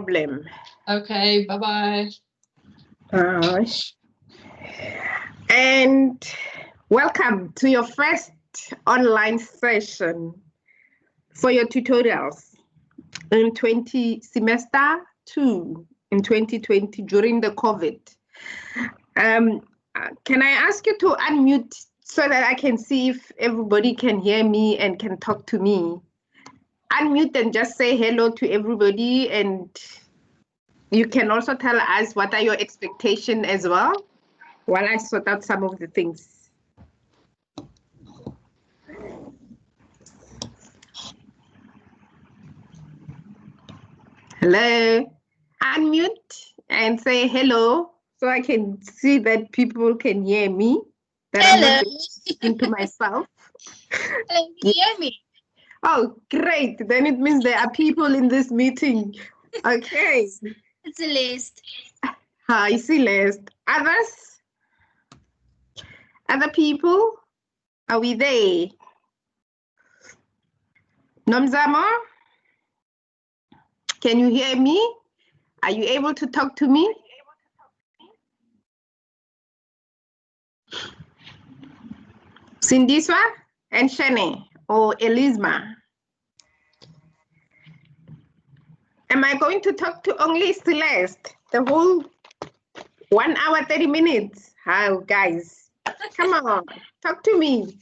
problem. Okay, bye-bye. And welcome to your first online session for your tutorials in semester 2 in 2020 during the COVID. Can I ask you to unmute so that I can see if everybody can hear me and can talk to me? Unmute and just say hello to everybody, and you can also tell us what are your expectations as well while I sort out some of the things. Hello, unmute and say hello so I can see that people can hear me, that hello. I'm not speaking to myself. Hello, can you hear me? Oh, great. Then it means there are people in this meeting. Okay. It's a list. Hi, Celeste. Others? Other people? Are we there? Nomzamo? Can you hear me? Are you able to talk to me? Sindiswa and Shane or Elisma? Am I going to talk to only Celeste the whole 1 hour, 30 minutes? How, guys? Come on, talk to me.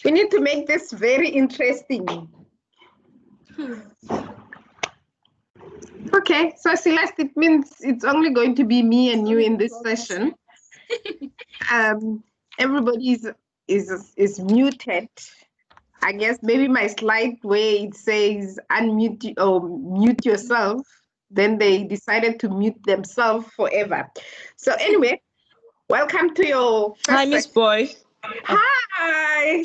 We need to make this very interesting. Okay, so Celeste, it means it's only going to be me and you in this session. Everybody is muted. I guess maybe my slide where it says unmute or mute yourself, then they decided to mute themselves forever. So anyway, welcome to your first Hi, Miss Boy. Hi,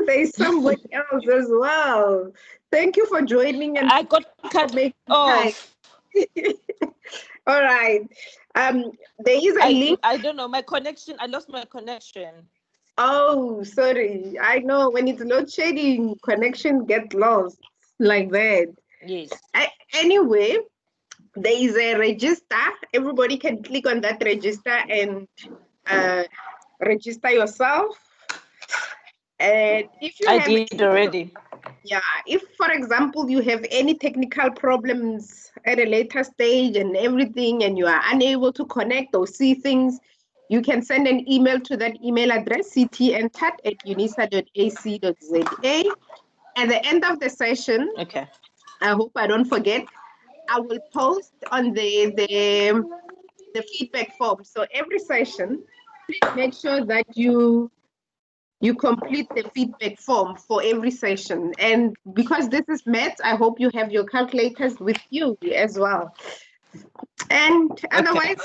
there's somebody else as well. Thank you for joining and I got cut off. All right. There is a link. I don't know my connection. I lost my connection. Oh, sorry. I know when it's load shedding, connection gets lost like that. Yes. Anyway, there is a register. Everybody can click on that register and register yourself. And if you I did already. Yeah, if for example you have any technical problems at a later stage and everything, and you are unable to connect or see things, you can send an email to that email address, ctntat@unisa.ac.za. At the end of the session, okay. I hope I don't forget, I will post on the feedback form. So every session, please make sure that you complete the feedback form for every session. And because this is maths, I hope you have your calculators with you as well. And otherwise,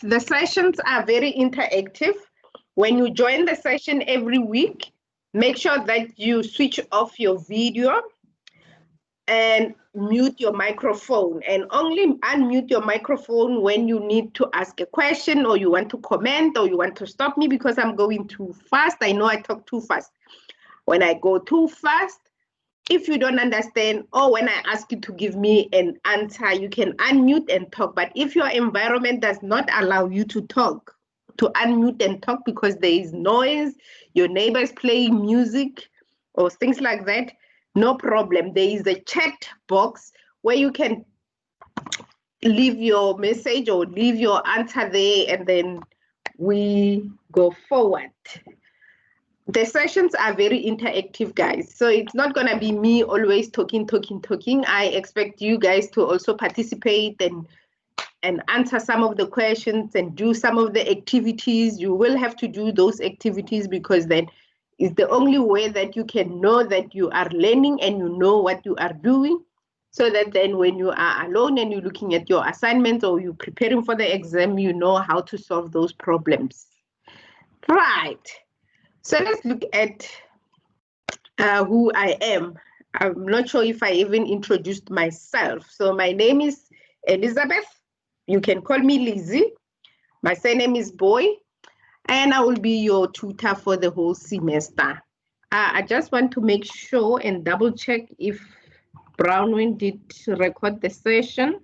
the sessions are very interactive. When you join the session every week, make sure that you switch off your video and mute your microphone, and only unmute your microphone when you need to ask a question or you want to comment or you want to stop me because I'm going too fast. I know I talk too fast. When I go too fast, if you don't understand or when I ask you to give me an answer, you can unmute and talk. But if your environment does not allow you to talk, to unmute and talk because there is noise, your neighbors playing music or things like that, no problem. There is a chat box where you can leave your message or leave your answer there, and then we go forward. The sessions are very interactive, guys. So it's not going to be me always talking. I expect you guys to also participate and answer some of the questions and do some of the activities. You will have to do those activities because then it's the only way that you can know that you are learning and you know what you are doing, so that then when you are alone and you're looking at your assignments or you're preparing for the exam, you know how to solve those problems. Right. So let's look at who I am. I'm not sure if I even introduced myself. So my name is Elizabeth. You can call me Lizzie. My surname is Boy, and I will be your tutor for the whole semester. I just want to make sure and double check if Brownwin did record the session.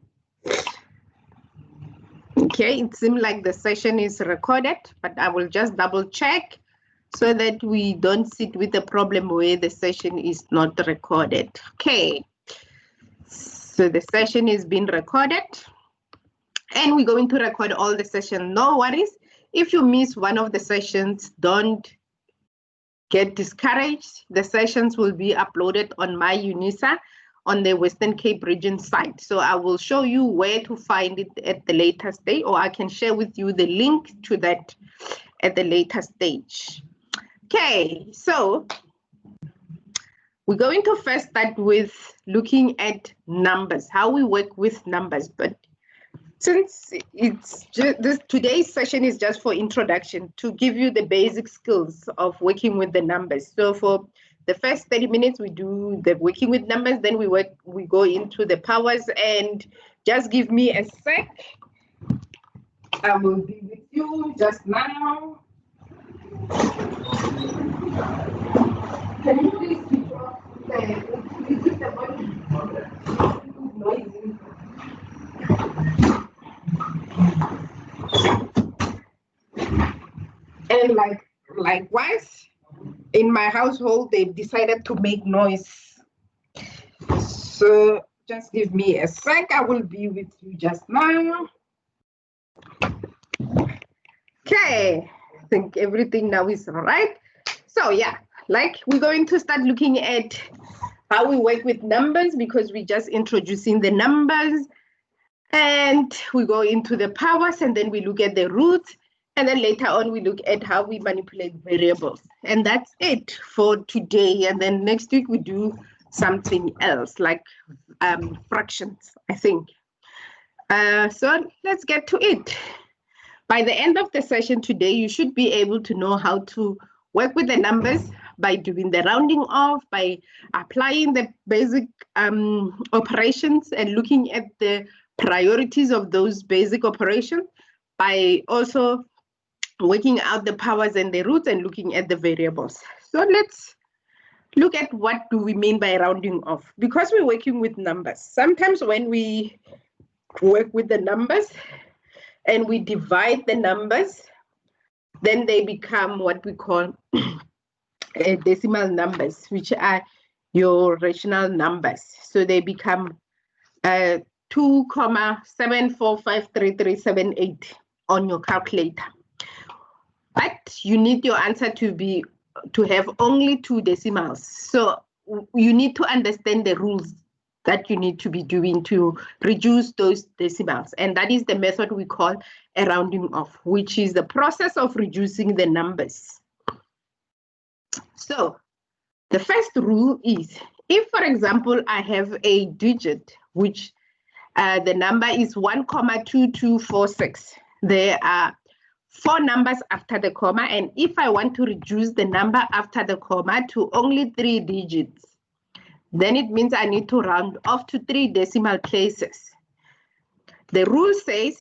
Okay, it seems like the session is recorded, but I will just double check so that we don't sit with the problem where the session is not recorded. Okay, so the session is being recorded and we're going to record all the sessions. No worries. If you miss one of the sessions, don't get discouraged. The sessions will be uploaded on my UNISA on the Western Cape region site. So I will show you where to find it at the later stage, or I can share with you the link to that at the later stage. Okay, so we're going to first start with looking at numbers, how we work with numbers. But since it's just today's session is just for introduction to give you the basic skills of working with the numbers. So for the first 30 minutes, we do the working with numbers, then we go into the powers, and just give me a sec. I will be with you just now. Can you please switch off the volume? Noisy. And likewise, in my household, they've decided to make noise. So just give me a sec. I will be with you just now. Okay, I think everything now is all right. So yeah, like we're going to start looking at how we work with numbers because we're just introducing the numbers, and we go into the powers, and then we look at the roots. And then later on, we look at how we manipulate variables. And that's it for today. And then next week, we do something else, like fractions, I think. So let's get to it. By the end of the session today, you should be able to know how to work with the numbers by doing the rounding off, by applying the basic operations and looking at the priorities of those basic operations, by also working out the powers and the roots and looking at the variables. So let's look at what do we mean by rounding off. Because we're working with numbers, sometimes when we work with the numbers and we divide the numbers, then they become what we call decimal numbers, which are your rational numbers. So they become 2,7453378 on your calculator. But you need your answer to have only 2 decimals. So you need to understand the rules that you need to be doing to reduce those decimals. And that is the method we call a rounding off, which is the process of reducing the numbers. So the first rule is, if, for example, I have a digit, which the number is 1,2246, there are 4 numbers after the comma, and if I want to reduce the number after the comma to only 3 digits, then it means I need to round off to 3 decimal places. The rule says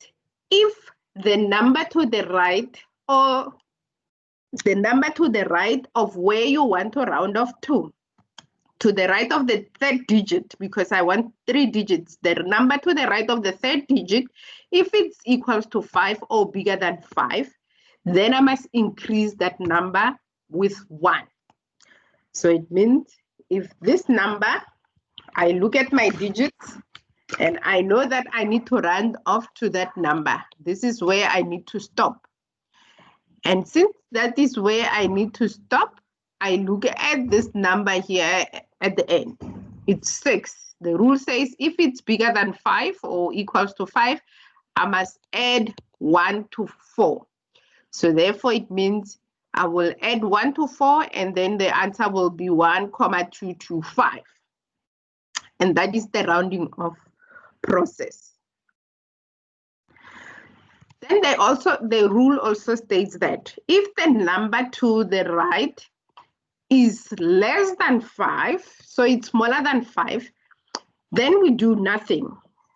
if the number to the right or the number to the right of where you want to round off to the right of the 3rd digit, because I want 3 digits, the number to the right of the 3rd digit, if it's equals to 5 or bigger than 5, then I must increase that number with 1. So it means if this number, I look at my digits and I know that I need to round off to that number, this is where I need to stop. And since that is where I need to stop, I look at this number here at the end. It's 6. The rule says if it's bigger than 5 or equals to 5, I must add 1 to 4. So therefore, it means I will add 1 to 4, and then the answer will be 1,225. And that is the rounding off process. Then the rule also states that if the number to the right is less than 5, so it's smaller than 5, then we do nothing.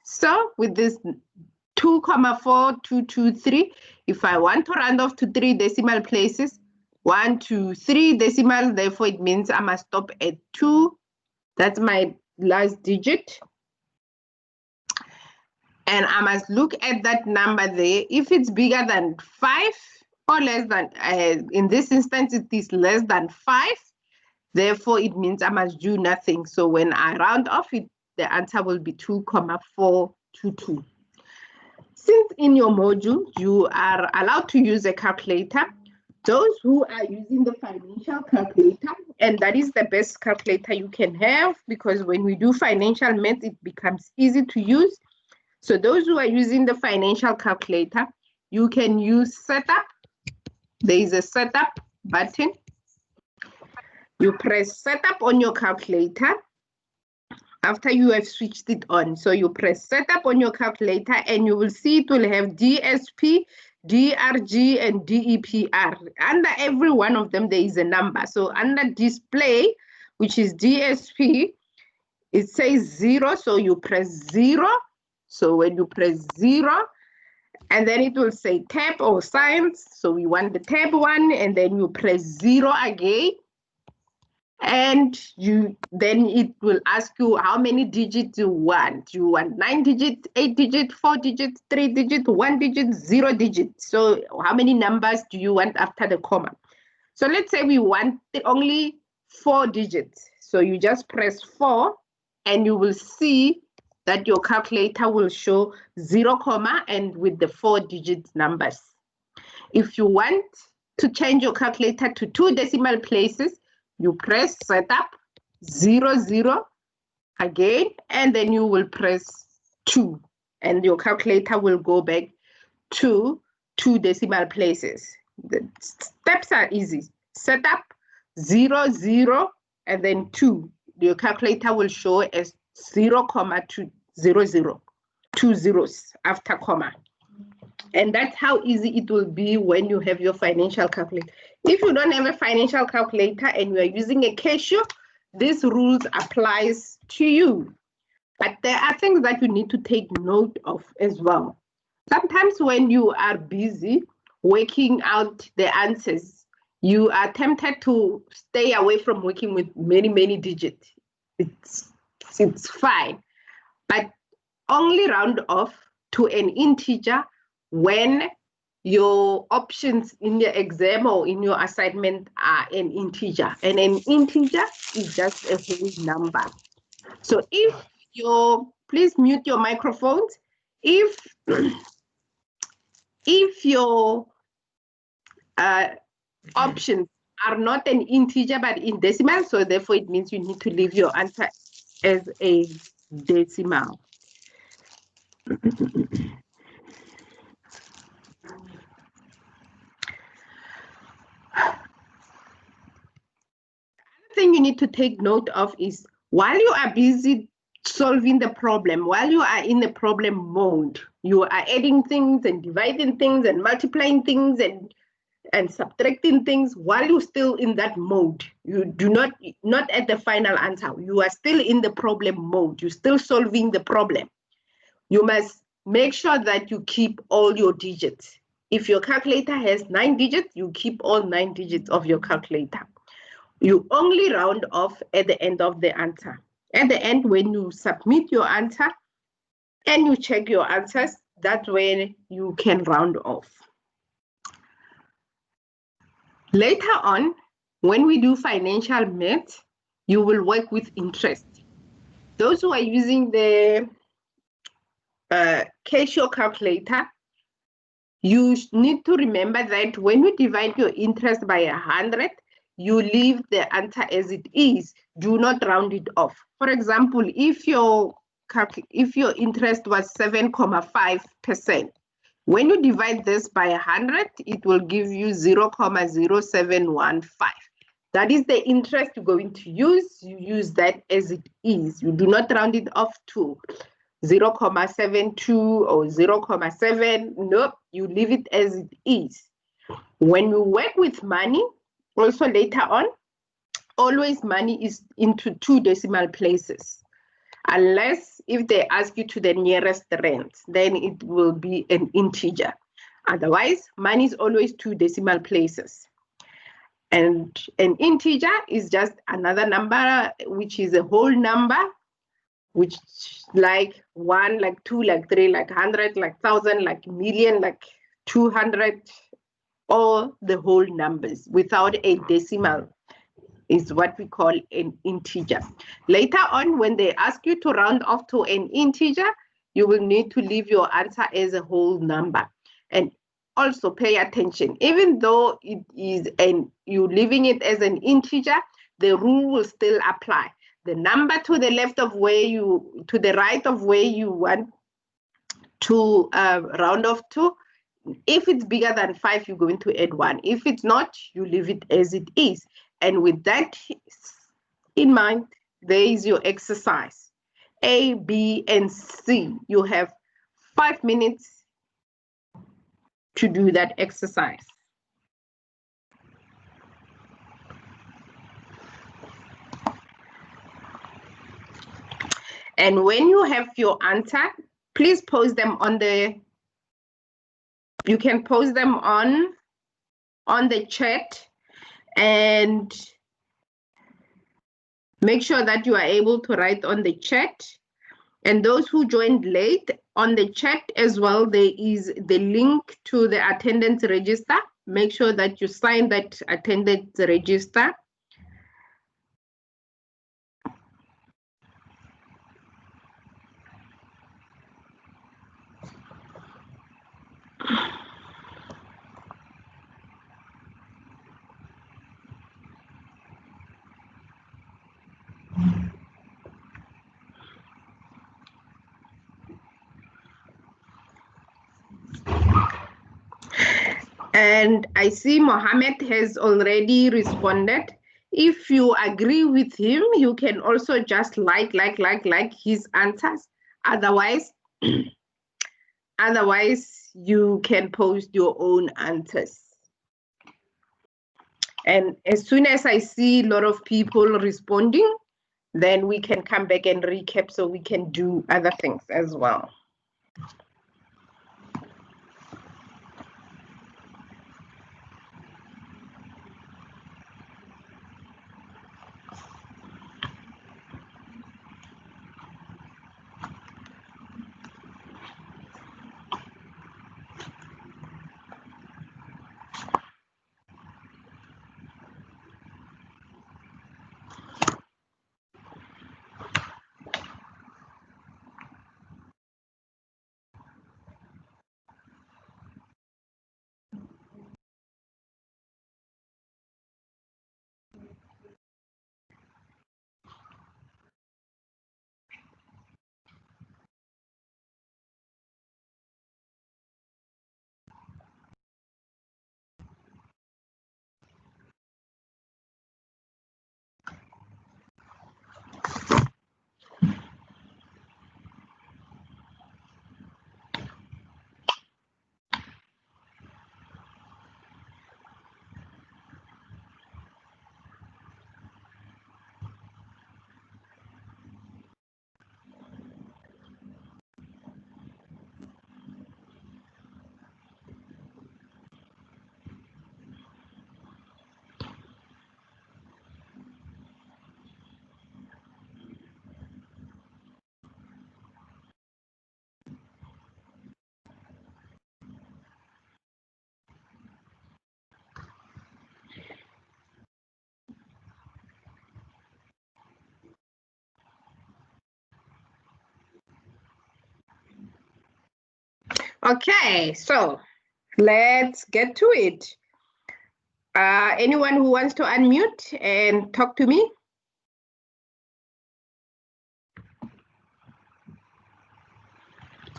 So with this 2,4223, if I want to round off to 3 decimal places, 1, 2, 3 decimal, therefore it means I must stop at 2. That's my last digit. And I must look at that number there. If it's bigger than 5 or less than, in this instance, it is less than 5. Therefore, it means I must do nothing. So when I round off it, the answer will be 2,422. Since in your module, you are allowed to use a calculator, those who are using the financial calculator, and that is the best calculator you can have, because when we do financial math, it becomes easy to use. So those who are using the financial calculator, you can use setup. There is a setup button. You press setup on your calculator after you have switched it on. So you press setup on your calculator and you will see it will have DSP, DRG, and DEPR. Under every one of them, there is a number. So under display, which is DSP, it says 0. So you press 0. So when you press 0, and then it will say tab or signs. So we want the tab one, and then you press 0 again. And then it will ask you how many digits you want. You want 9 digits, 8 digits, 4 digits, 3 digits, 1 digit, 0 digits. So how many numbers do you want after the comma? So let's say we want only 4 digits. So you just press 4 and you will see that your calculator will show 0, and with the 4-digit numbers. If you want to change your calculator to 2 decimal places, you press setup 0, 0 again, and then you will press 2, and your calculator will go back to 2 decimal places. The steps are easy. Setup 0, 0, and then 2. Your calculator will show as 0, 2, 0, 0, 2 zeros after comma. And that's how easy it will be when you have your financial calculator. If you don't have a financial calculator and you are using a Casio, this rules applies to you. But there are things that you need to take note of as well. Sometimes when you are busy working out the answers, you are tempted to stay away from working with many, many digits. It's fine, but only round off to an integer when your options in the exam or in your assignment are an integer, and an integer is just a whole number. So if please mute your microphones. If your options are not an integer but in decimal, so therefore it means you need to leave your answer as a decimal. Thing you need to take note of is while you are busy solving the problem, while you are in the problem mode, you are adding things and dividing things and multiplying things and subtracting things. While you're still in that mode, you do not at the final answer, you are still in the problem mode, you're still solving the problem. You must make sure that you keep all your digits. If your calculator has 9 digits, you keep all 9 digits of your calculator. You only round off at the end of the answer. At the end, when you submit your answer and you check your answers, that's when you can round off. Later on, when we do financial math, you will work with interest. Those who are using the Casio calculator, you need to remember that when you divide your interest by 100, you leave the answer as it is. Do not round it off. For example, if your interest was 7.5%, when you divide this by 100, it will give you 0.0715. That is the interest you're going to use. You use that as it is. You do not round it off to 0.72 or 0.7. Nope, you leave it as it is. When you work with money, also later on, always money is into 2 decimal places. Unless if they ask you to the nearest rand, then it will be an integer. Otherwise, money is always 2 decimal places. And an integer is just another number, which is a whole number. which like 1, like 2, like 3, like 100, like 1,000, like million, like 200, or the whole numbers without a decimal is what we call an integer. Later on, when they ask you to round off to an integer, you will need to leave your answer as a whole number. And also pay attention, even though it is you're leaving it as an integer, the rule will still apply. The number to the left of to the right of where you want to round off to, if it's bigger than 5, you're going to add 1. If it's not, you leave it as it is. And with that in mind, there is your exercise. A, B, and C. You have 5 minutes to do that exercise. And when you have your answer, please post them on you can post them on the chat, and make sure that you are able to write on the chat. And those who joined late, on the chat as well, there is the link to the attendance register. Make sure that you sign that attendance register. And I see Mohammed has already responded. If you agree with him, you can also just like his answers. Otherwise, you can post your own answers. And as soon as I see a lot of people responding, then we can come back and recap so we can do other things as well. Okay, so let's get to it. Anyone who wants to unmute and talk to me?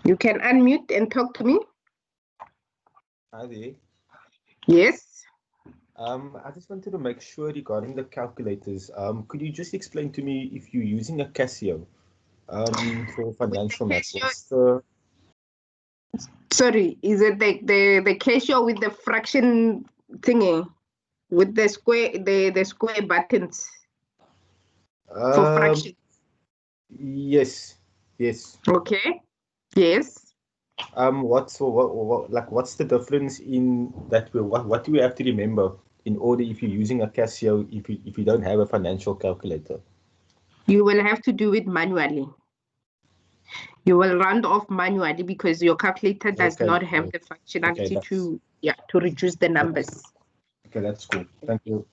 You can unmute and talk to me. Hi there. Yes. I just wanted to make sure regarding the calculators. Could you just explain to me if you're using a Casio for financial maths? Sorry, is it the Casio with the fraction thingy, with the square buttons for fraction? Yes. Okay. Yes. What's the difference in that? What do we have to remember in order if you're using a Casio if you don't have a financial calculator? You will have to do it manually. You will round off manually because your calculator does Okay, not have okay. the functionality Okay, to reduce the numbers. Okay, that's cool. Thank you.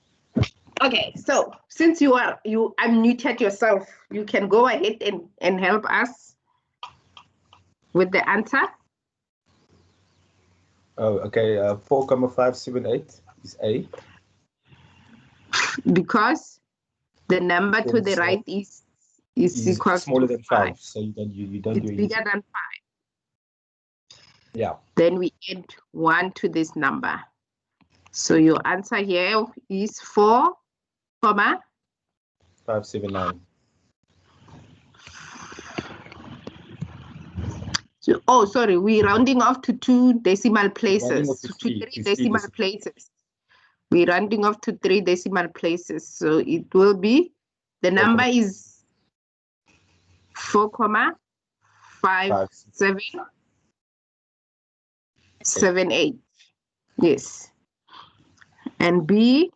Okay, so since you unmuted yourself, you can go ahead and help us with the answer. Oh, okay. 4,578 is A. Because the number to the Yes, right is equals smaller to than 5. So you don't It's do bigger it. than 5. Yeah. Then we add 1 to this number. So your answer here is 4, 579. So, oh, sorry, we're rounding off to 2 decimal places, Rounding off to to three, 3 to three decimal decimal. places. We're rounding off to 3 decimal places. So it will be, the number is 4,5778. Yes. And B?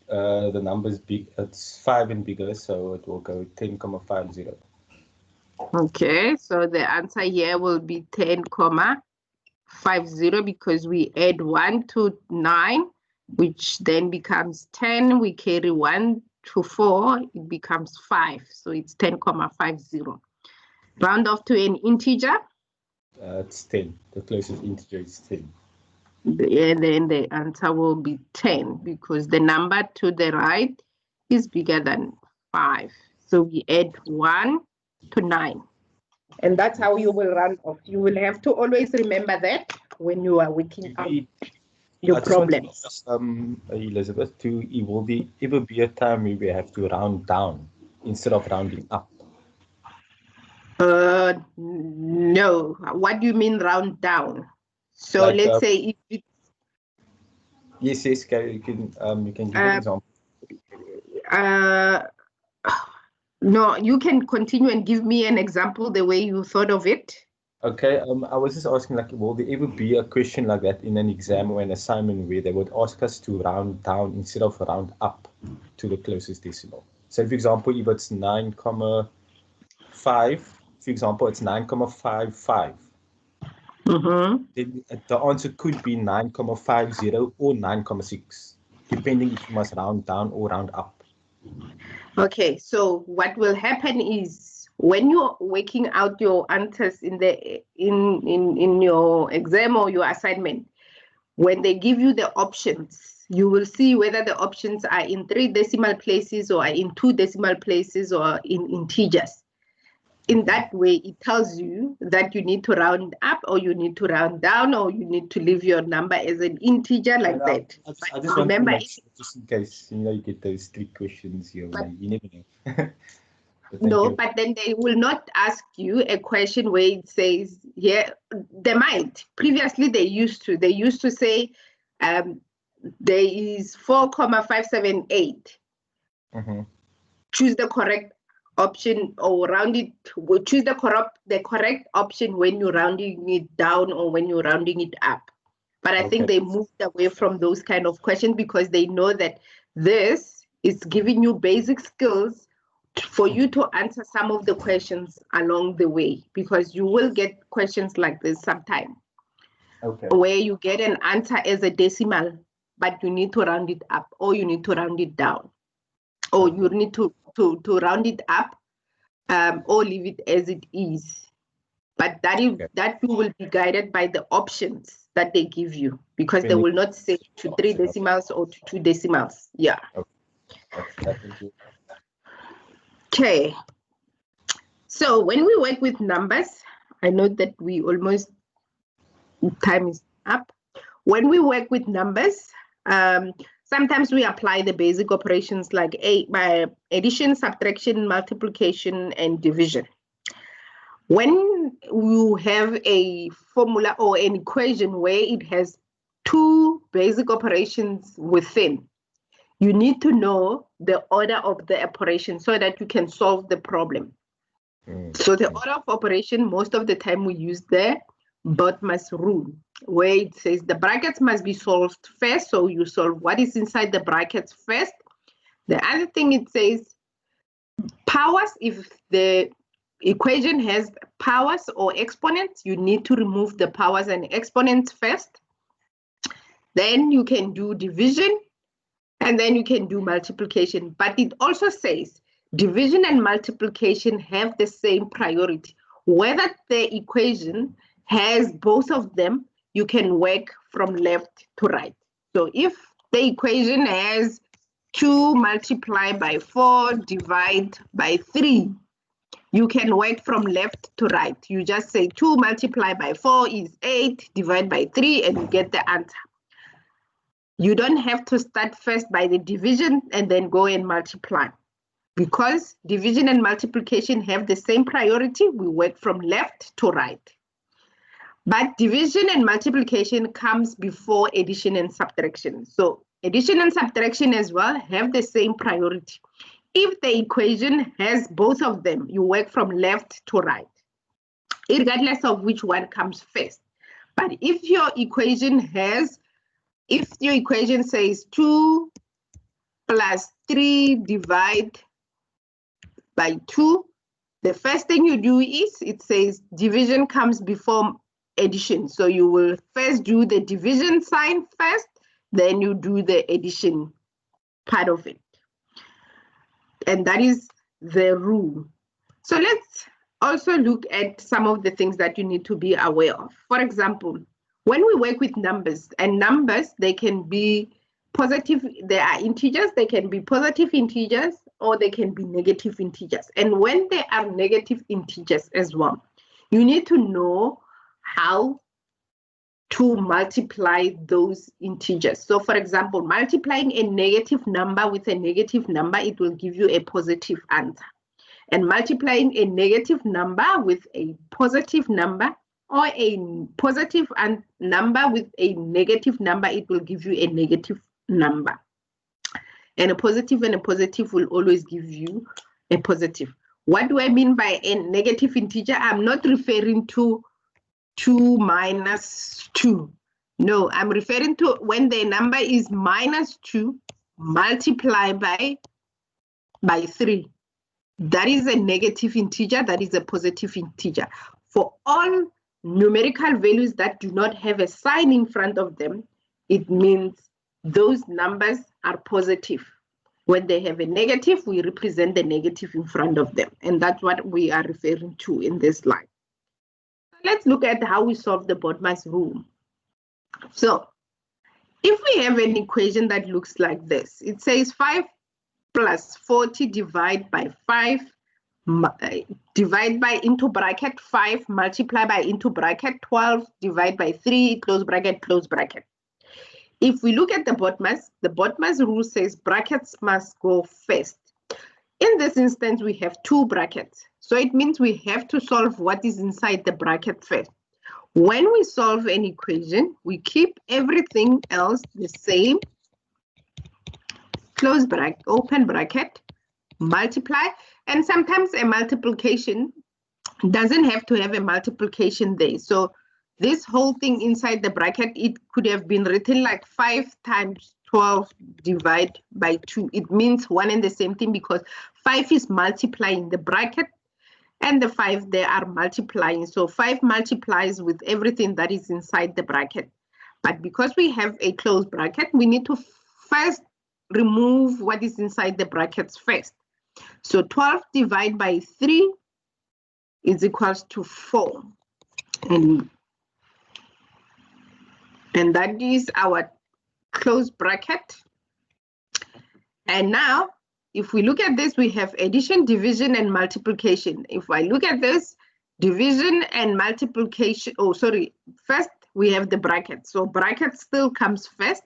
The number is big. It's 5 and bigger, so it will go 10,50. Okay, so the answer here will be 10,50 because we add 1 to 9, which then becomes 10. We carry 1 to 4, it becomes 5. So it's 10,50. Round off to an integer. It's 10. The closest integer is 10. And then the answer will be 10 because the number to the right is bigger than 5. So we add 1 to 9. And that's how you will run off. You will have to always remember that when you are working out your problems. Elizabeth, will there ever be a time where we have to round down instead of rounding up? No. What do you mean round down? So Like, let's say if it, yes, you can give an example. No, you can continue and give me an example the way you thought of it. Okay, I was just asking, like, will there ever be a question like that in an exam or an assignment where they would ask us to round down instead of round up to the closest decimal? So, for example, if it's 9,5, for example, it's 9,55. Then the answer could be 9,50 or 9,6, depending if you must round down or round up. Okay, so what will happen is when you're working out your answers in your exam or your assignment, when they give you the options, you will see whether the options are in 3 decimal places or are in 2 decimal places or in integers. In that way, it tells you that you need to round up or you need to round down or you need to leave your number as an integer like that. I just want to make sure, just in case you get those 3 questions here. You never know. No, but then they will not ask you a question where it says here, they might. Previously, they used to say there is 4,578. Choose the correct option or round it, choose the correct option when you're rounding it down or when you're rounding it up. But I think they moved away from those kind of questions because they know that this is giving you basic skills for you to answer some of the questions along the way, because you will get questions like this sometime where you get an answer as a decimal, but you need to round it up or you need to round it down, or you need to round it up or leave it as it is. But that you will be guided by the options that they give you, because they will not say to 3 decimals or to 2 decimals. Yeah. Okay. So when we work with numbers, I know that time is up. When we work with numbers, sometimes we apply the basic operations like addition, subtraction, multiplication, and division. When you have a formula or an equation where it has 2 basic operations within, you need to know the order of the operation so that you can solve the problem. So the order of operation, most of the time we use the BODMAS rule, where it says the brackets must be solved first. So you solve what is inside the brackets first. The other thing it says powers, if the equation has powers or exponents, you need to remove the powers and exponents first. Then you can do division, and then you can do multiplication. But it also says division and multiplication have the same priority. Whether the equation has both of them, you can work from left to right. So if the equation has 2 multiplied by 4 divide by 3, you can work from left to right. You just say 2 multiplied by 4 is 8, divide by 3, and you get the answer. You don't have to start first by the division and then go and multiply. Because division and multiplication have the same priority, we work from left to right. But division and multiplication comes before addition and subtraction. So addition and subtraction as well have the same priority. If the equation has both of them, you work from left to right, regardless of which one comes first. But if your equation says 2 plus 3 divide by 2, the first thing you do is it says division comes before addition. So you will first do the division sign first, then you do the addition part of it. And that is the rule. So let's also look at some of the things that you need to be aware of. For example, when we work with numbers, and numbers, they can be positive, they are integers, they can be positive integers, or they can be negative integers. And when they are negative integers as well, you need to know how to multiply those integers. So for example, multiplying a negative number with a negative number, it will give you a positive answer. And multiplying a negative number with a positive number, or a positive number with a negative number, it will give you a negative number. And a positive will always give you a positive. What do I mean by a negative integer? I'm not referring to 2 minus 2. No, I'm referring to when the number is minus 2 multiplied by 3. That is a negative integer, that is a positive integer. For all numerical values that do not have a sign in front of them, it means those numbers are positive. When they have a negative, we represent the negative in front of them. And that's what we are referring to in this slide. Let's look at how we solve the BODMAS rule. So if we have an equation that looks like this, it says 5 plus 40 divide by 5, divide by into bracket 5, multiply by into bracket 12, divide by 3, close bracket, close bracket. If we look at the BODMAS rule says brackets must go first. In this instance, we have 2 brackets. So it means we have to solve what is inside the bracket first. When we solve an equation, we keep everything else the same. Close bracket, open bracket, multiply. And sometimes a multiplication doesn't have to have a multiplication there. So this whole thing inside the bracket, it could have been written like 5 times 12 divide by 2. It means one and the same thing because 5 is multiplying the bracket and the 5 they are multiplying. So 5 multiplies with everything that is inside the bracket. But because we have a closed bracket, we need to first remove what is inside the brackets first. So 12 divided by 3 is equals to 4. And that is our closed bracket. And now, if we look at this, we have addition, division, and multiplication. If I look at this, division and multiplication, first we have the bracket. So bracket still comes first.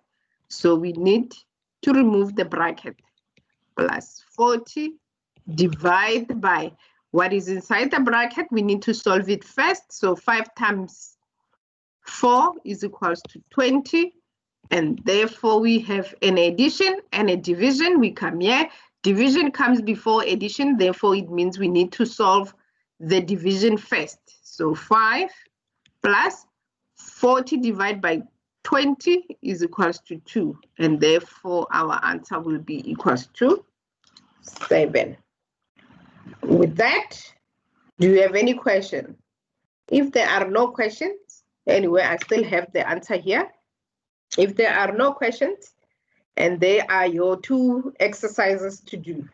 So we need to remove the bracket. Plus 40 divide by what is inside the bracket. We need to solve it first. So 5 times 4 is equals to 20. And therefore we have an addition and a division. We come here. Division comes before addition. Therefore it means we need to solve the division first. So 5 plus 40 divided by 20 is equals to 2. And therefore our answer will be equals to 7. With that, Do you have any question? If there are no questions, anyway, I still have the answer here. If there are no questions, and they are your two exercises to do.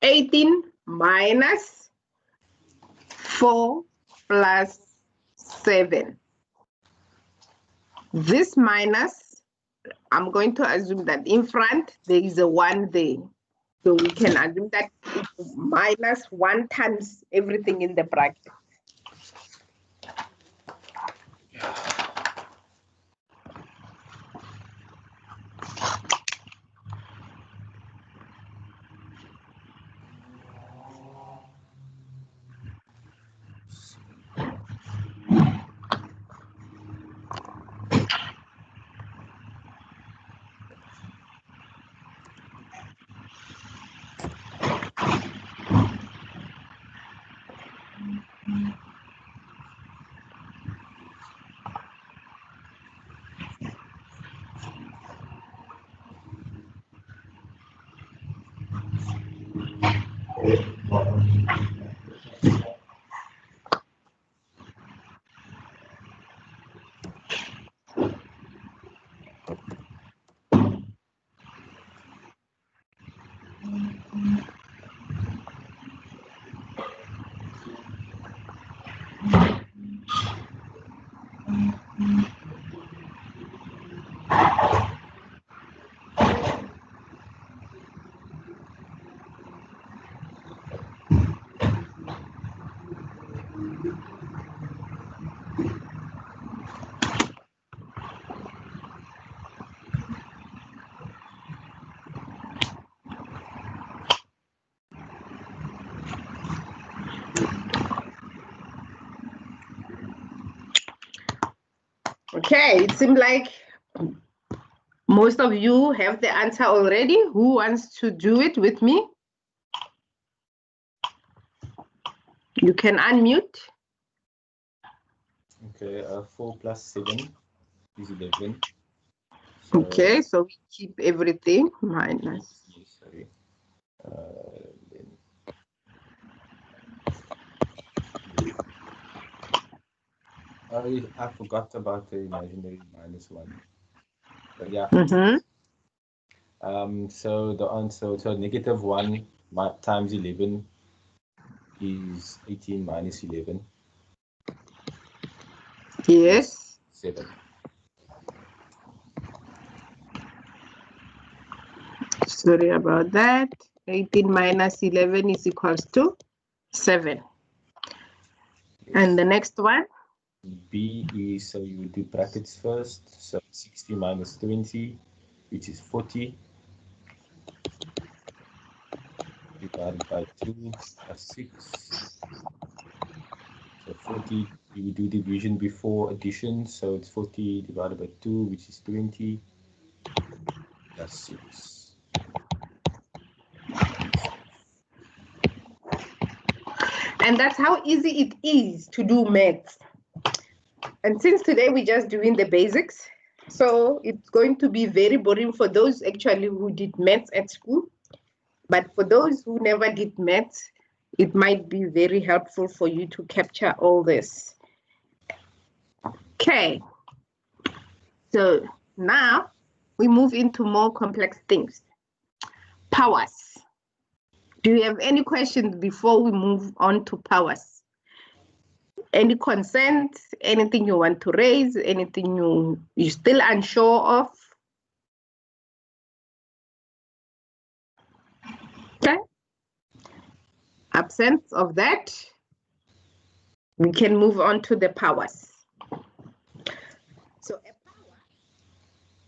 18 minus 4 plus 7. This minus, I'm going to assume that in front, there is a 1 there. So we can assume that it's minus 1 times everything in the bracket. Okay, it seems like most of you have the answer already. Who wants to do it with me? You can unmute. Okay, 4 plus 7 is 11. So, Okay, so we keep everything minus. yes, sorry. Then I forgot about the imaginary minus 1. But yeah. So the answer, so negative 1 times 11 is 18 minus 11. Yes. 7. Sorry about that. 18 minus 11 is equals to 7. Yes. And the next one? B is, so you do brackets first. So 60 minus 20, which is 40. Divided by 2 plus 6. So 40, you do division before addition. So it's 40 divided by 2, which is 20, plus 6. And that's how easy it is to do maths. And since today we're just doing the basics, so it's going to be very boring for those actually who did maths at school. But for those who never did maths, it might be very helpful for you to capture all this. Okay. So now we move into more complex things. Powers. Do you have any questions before we move on to powers? Any concerns, anything you want to raise, anything you're still unsure of? Okay. Absence of that, we can move on to the powers. So a power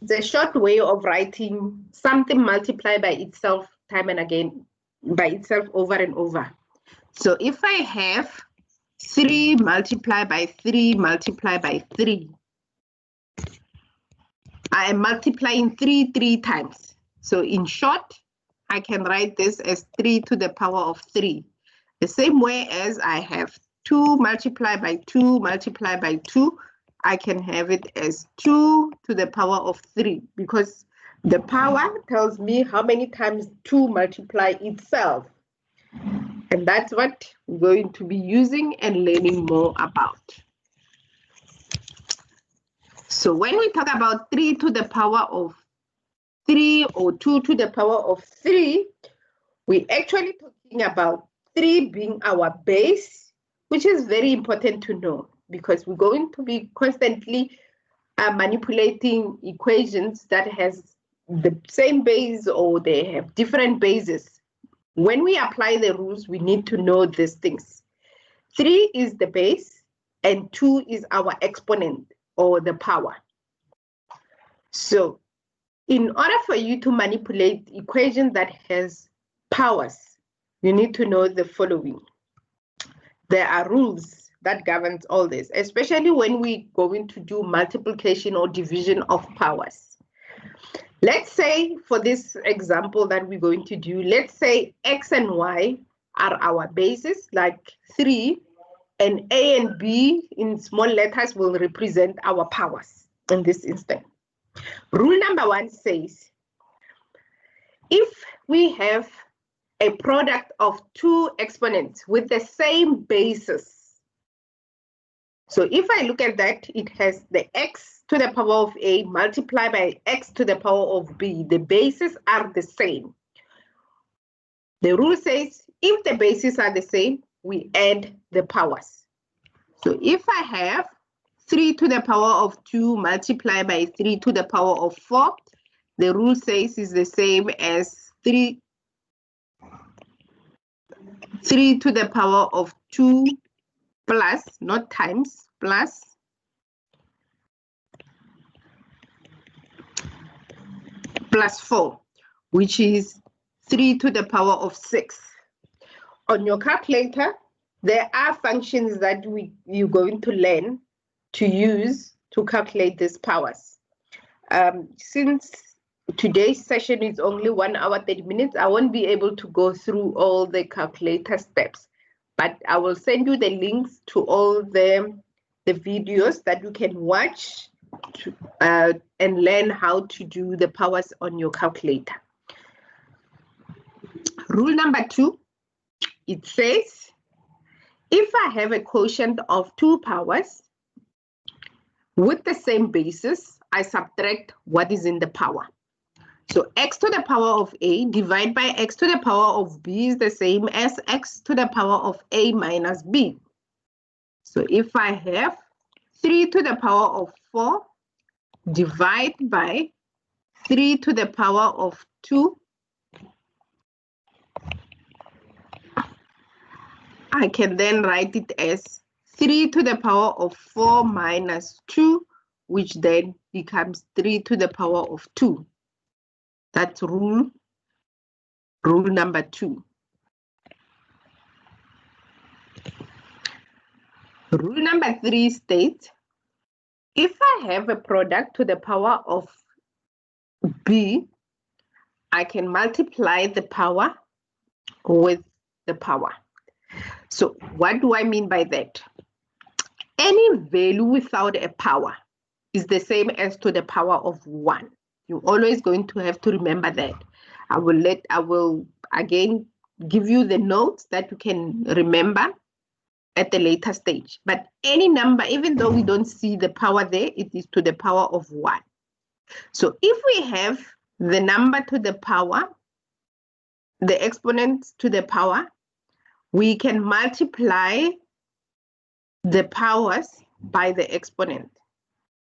is a short way of writing something multiplied by itself time and again, by itself over and over. So if I have 3 multiplied by 3 multiplied by 3, I am multiplying 3 times. So in short, I can write this as 3 to the power of 3. The same way as I have 2 multiplied by 2 multiplied by 2, I can have it as 2 to the power of 3, because the power tells me how many times 2 multiply itself. And that's what we're going to be using and learning more about. So when we talk about 3 to the power of 3 or 2 to the power of 3, we're actually talking about 3 being our base, which is very important to know because we're going to be constantly manipulating equations that has the same base or they have different bases. When we apply the rules, we need to know these things. 3 is the base and 2 is our exponent or the power. So in order for you to manipulate equation that has powers, you need to know the following. There are rules that governs all this, especially when we're going to do multiplication or division of powers. Let's say for this example that we're going to do, let's say X and Y are our bases, like 3, and A and B in small letters will represent our powers in this instance. Rule number 1 says, if we have a product of 2 exponents with the same basis, so if I look at that, it has the x to the power of A multiplied by x to the power of B. The bases are the same. The rule says if the bases are the same, we add the powers. So if I have 3 to the power of 2 multiplied by 3 to the power of 4, the rule says is the same as 3 to the power of 2 plus, not times, plus 4, which is 3 to the power of 6. On your calculator, there are functions that you're going to learn to use to calculate these powers. Since today's session is only 1 hour, 30 minutes, I won't be able to go through all the calculator steps, but I will send you the links to all the videos that you can watch to, and learn how to do the powers on your calculator. Rule number 2, it says, if I have a quotient of 2 powers with the same basis, I subtract what is in the power. So x to the power of A divided by x to the power of B is the same as x to the power of A minus B. So if I have 3 to the power of 4 divided by 3 to the power of 2, I can then write it as 3 to the power of 4 minus 2, which then becomes 3 to the power of 2. That's rule number 2. Rule number 3 states, if I have a product to the power of B, I can multiply the power with the power. So what do I mean by that? Any value without a power is the same as to the power of 1. You're always going to have to remember that. I will again give you the notes that you can remember at the later stage. But any number, even though we don't see the power there, it is to the power of 1. So if we have the number to the power, the exponent to the power, we can multiply the powers by the exponent,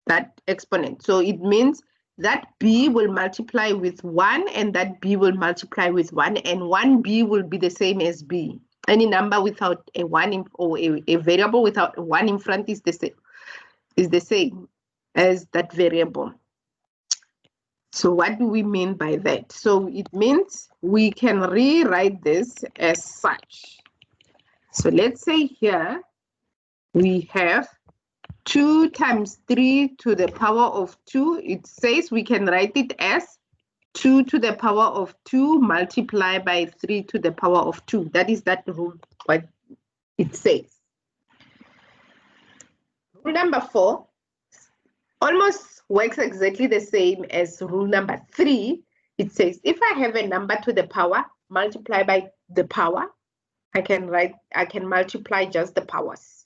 that exponent. So it means that B will multiply with 1 and that B will multiply with 1, and 1B will be the same as B. Any number without a 1 or a variable without a 1 in front is the same as that variable. So what do we mean by that? So it means we can rewrite this as such. So let's say here we have 2 times 3 to the power of 2. It says we can write it as 2 to the power of 2 multiplied by 3 to the power of 2. That is that rule, what it says. Rule number 4 almost works exactly the same as rule number 3. It says if I have a number to the power multiplied by the power, I can multiply just the powers.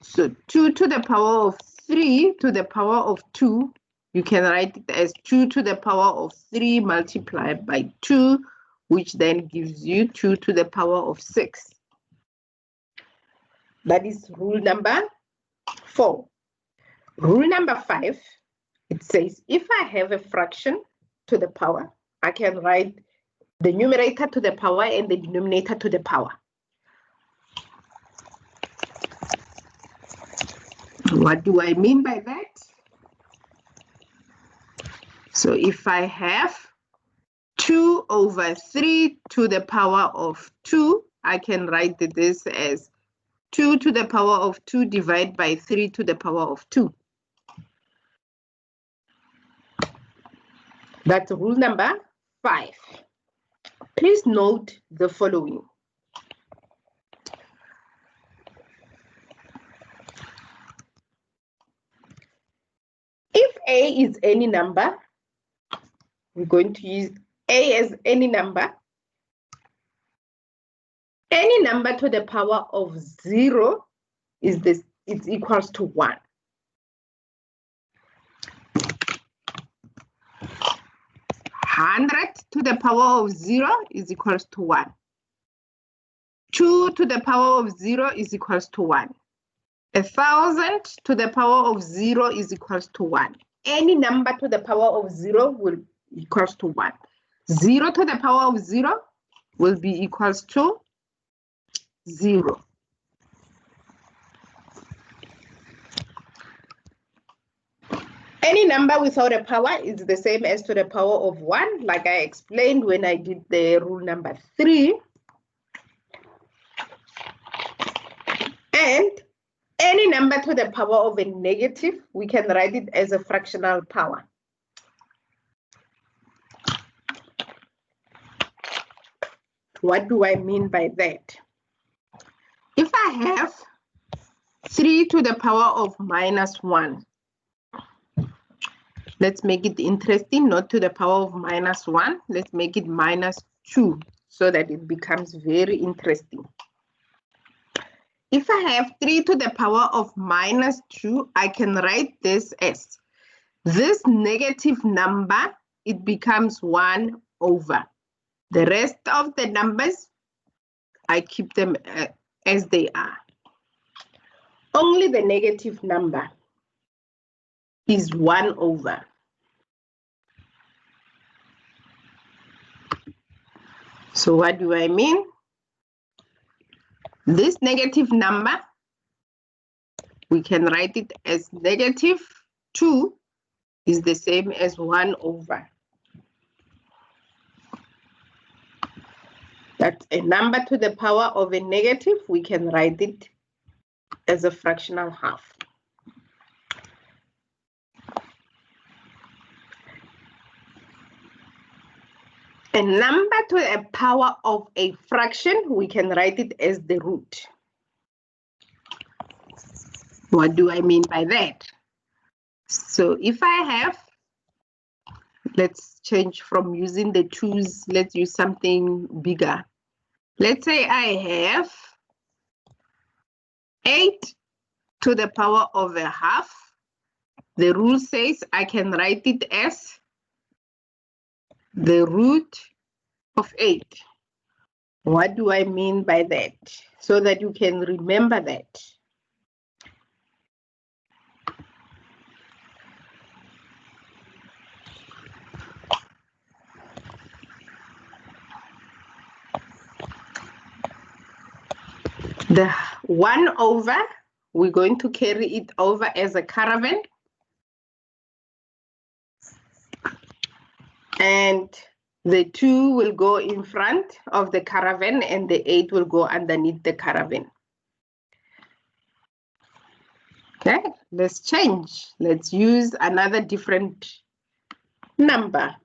So 2 to the power of 3 to the power of 2, you can write it as 2 to the power of 3 multiplied by 2, which then gives you 2 to the power of 6. That is rule number 4. Rule number 5, it says if I have a fraction to the power, I can write the numerator to the power and the denominator to the power. What do I mean by that? So if I have 2 over 3 to the power of 2, I can write this as 2 to the power of 2 divided by 3 to the power of 2. That's rule number 5. Please note the following. If A is any number, we're going to use A as any number. Any number to the power of 0 is this, it's equals to 1. 100 to the power of 0 is equals to 1. 2 to the power of 0 is equals to 1. 1,000 to the power of 0 is equals to 1. Any number to the power of 0 will equals to 1. 0 to the power of 0 will be equals to 0. Any number without a power is the same as to the power of 1, like I explained when I did the rule number 3. And any number to the power of a negative, we can write it as a fractional power. What do I mean by that? If I have 3 to the power of minus 1, let's make it interesting, not to the power of minus 1. Let's make it minus 2 so that it becomes very interesting. If I have 3 to the power of minus 2, I can write this as this negative number, it becomes 1 over. The rest of the numbers, I keep them as they are. Only the negative number is 1 over. So what do I mean? This negative number, we can write it as negative 2 is the same as 1 over. That's a number to the power of a negative. We can write it as a fractional half. A number to a power of a fraction, we can write it as the root. What do I mean by that? So if I have, let's change from using the 2's, let's use something bigger. Let's say I have 8 to the power of a half. The rule says I can write it as the root of 8. What do I mean by that? So that you can remember that. The 1 over, we're going to carry it over as a caravan. And the 2 will go in front of the caravan and the 8 will go underneath the caravan. Okay, let's change. Let's use another different number.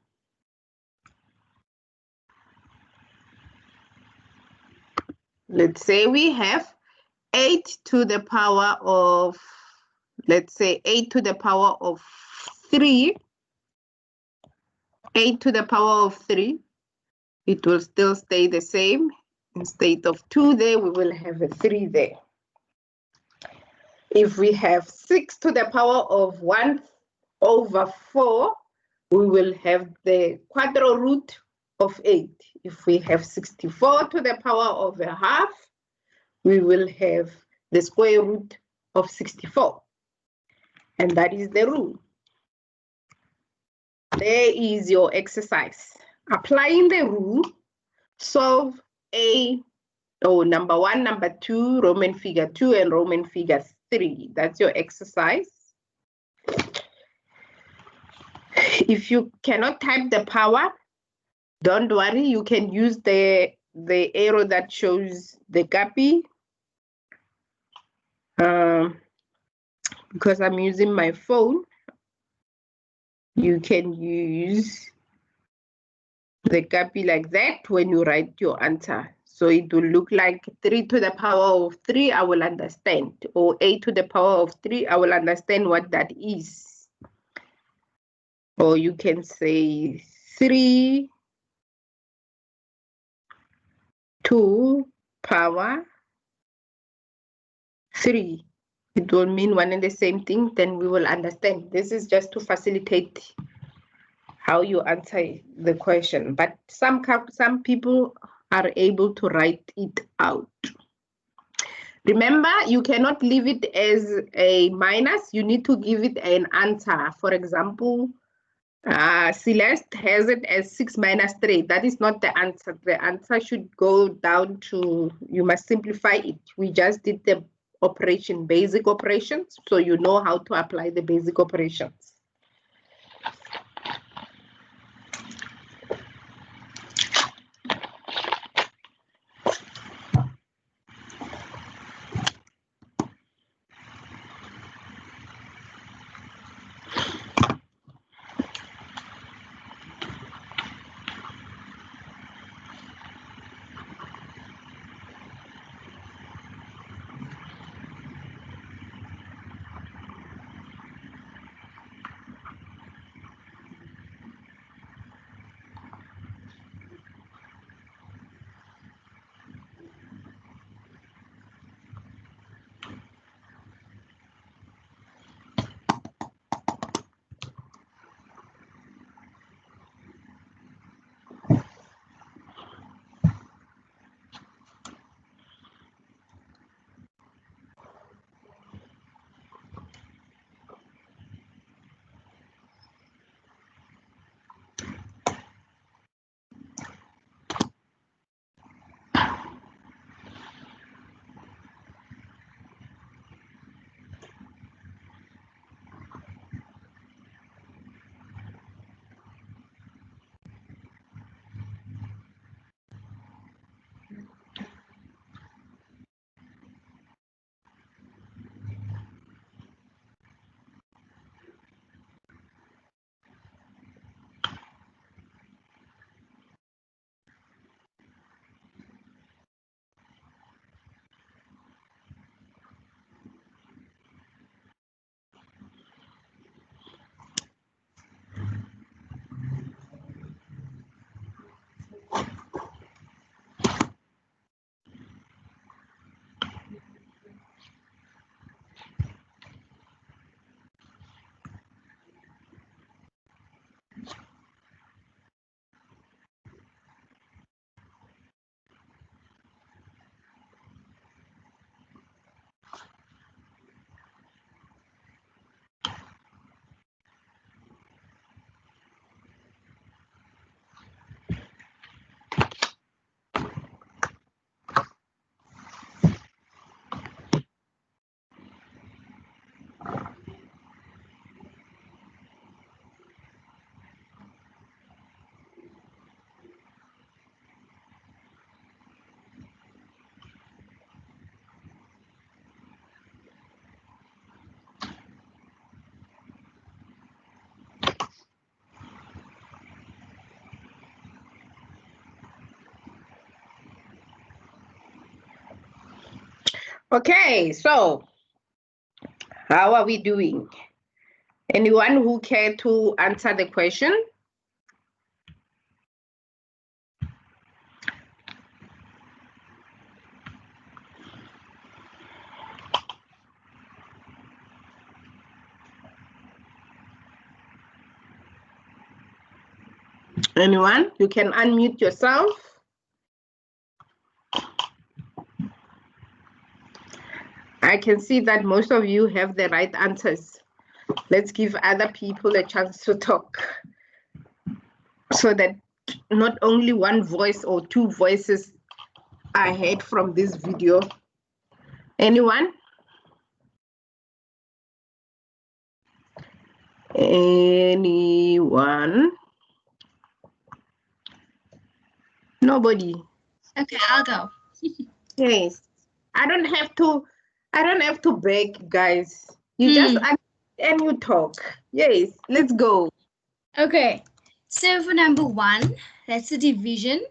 Let's say we have 8 to the power of, let's say 8 to the power of 3. 8 to the power of 3. It will still stay the same. Instead of 2 there, we will have a 3 there. If we have 6 to the power of 1 over 4, we will have the quadro root of 8. If we have 64 to the power of a half, we will have the square root of 64. And that is the rule. There is your exercise. Applying the rule, solve number 1, number 2, Roman figure 2, and Roman figure 3. That's your exercise. If you cannot type the power, don't worry, you can use the arrow that shows the copy. Because I'm using my phone, you can use the copy like that when you write your answer. So it will look like 3 to the power of 3, I will understand. Or 8 to the power of 3, I will understand what that is. Or you can say 3 to power 3. It will mean one and the same thing, then we will understand. This is just to facilitate how you answer the question. But some people are able to write it out. Remember, you cannot leave it as a minus. You need to give it an answer. For example, Celeste has it as 6 minus 3. That is not the answer. The answer should go down to, you must simplify it. We just did the operation, basic operations, so you know how to apply the basic operations. Okay, so how are we doing? Anyone who care to answer the question? Anyone? You can unmute yourself. I can see that most of you have the right answers. Let's give other people a chance to talk so that not only one voice or two voices are heard from this video. Anyone? Anyone? Nobody. Okay, I'll go. Yes. I don't have to beg, guys. You just and you talk. Yes, let's go. Okay. So for number 1, that's the division.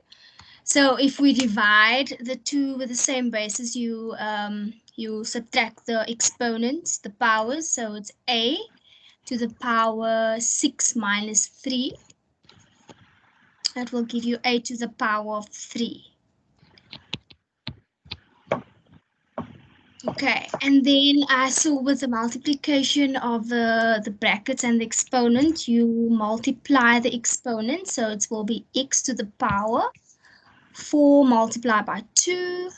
So if we divide the two with the same bases, you subtract the exponents, the powers. So it's a to the power 6 minus 3. That will give you a to the power of 3. Okay, and then so with the multiplication of the brackets and the exponent, you multiply the exponent. So it will be x to the power 4 multiplied by 2.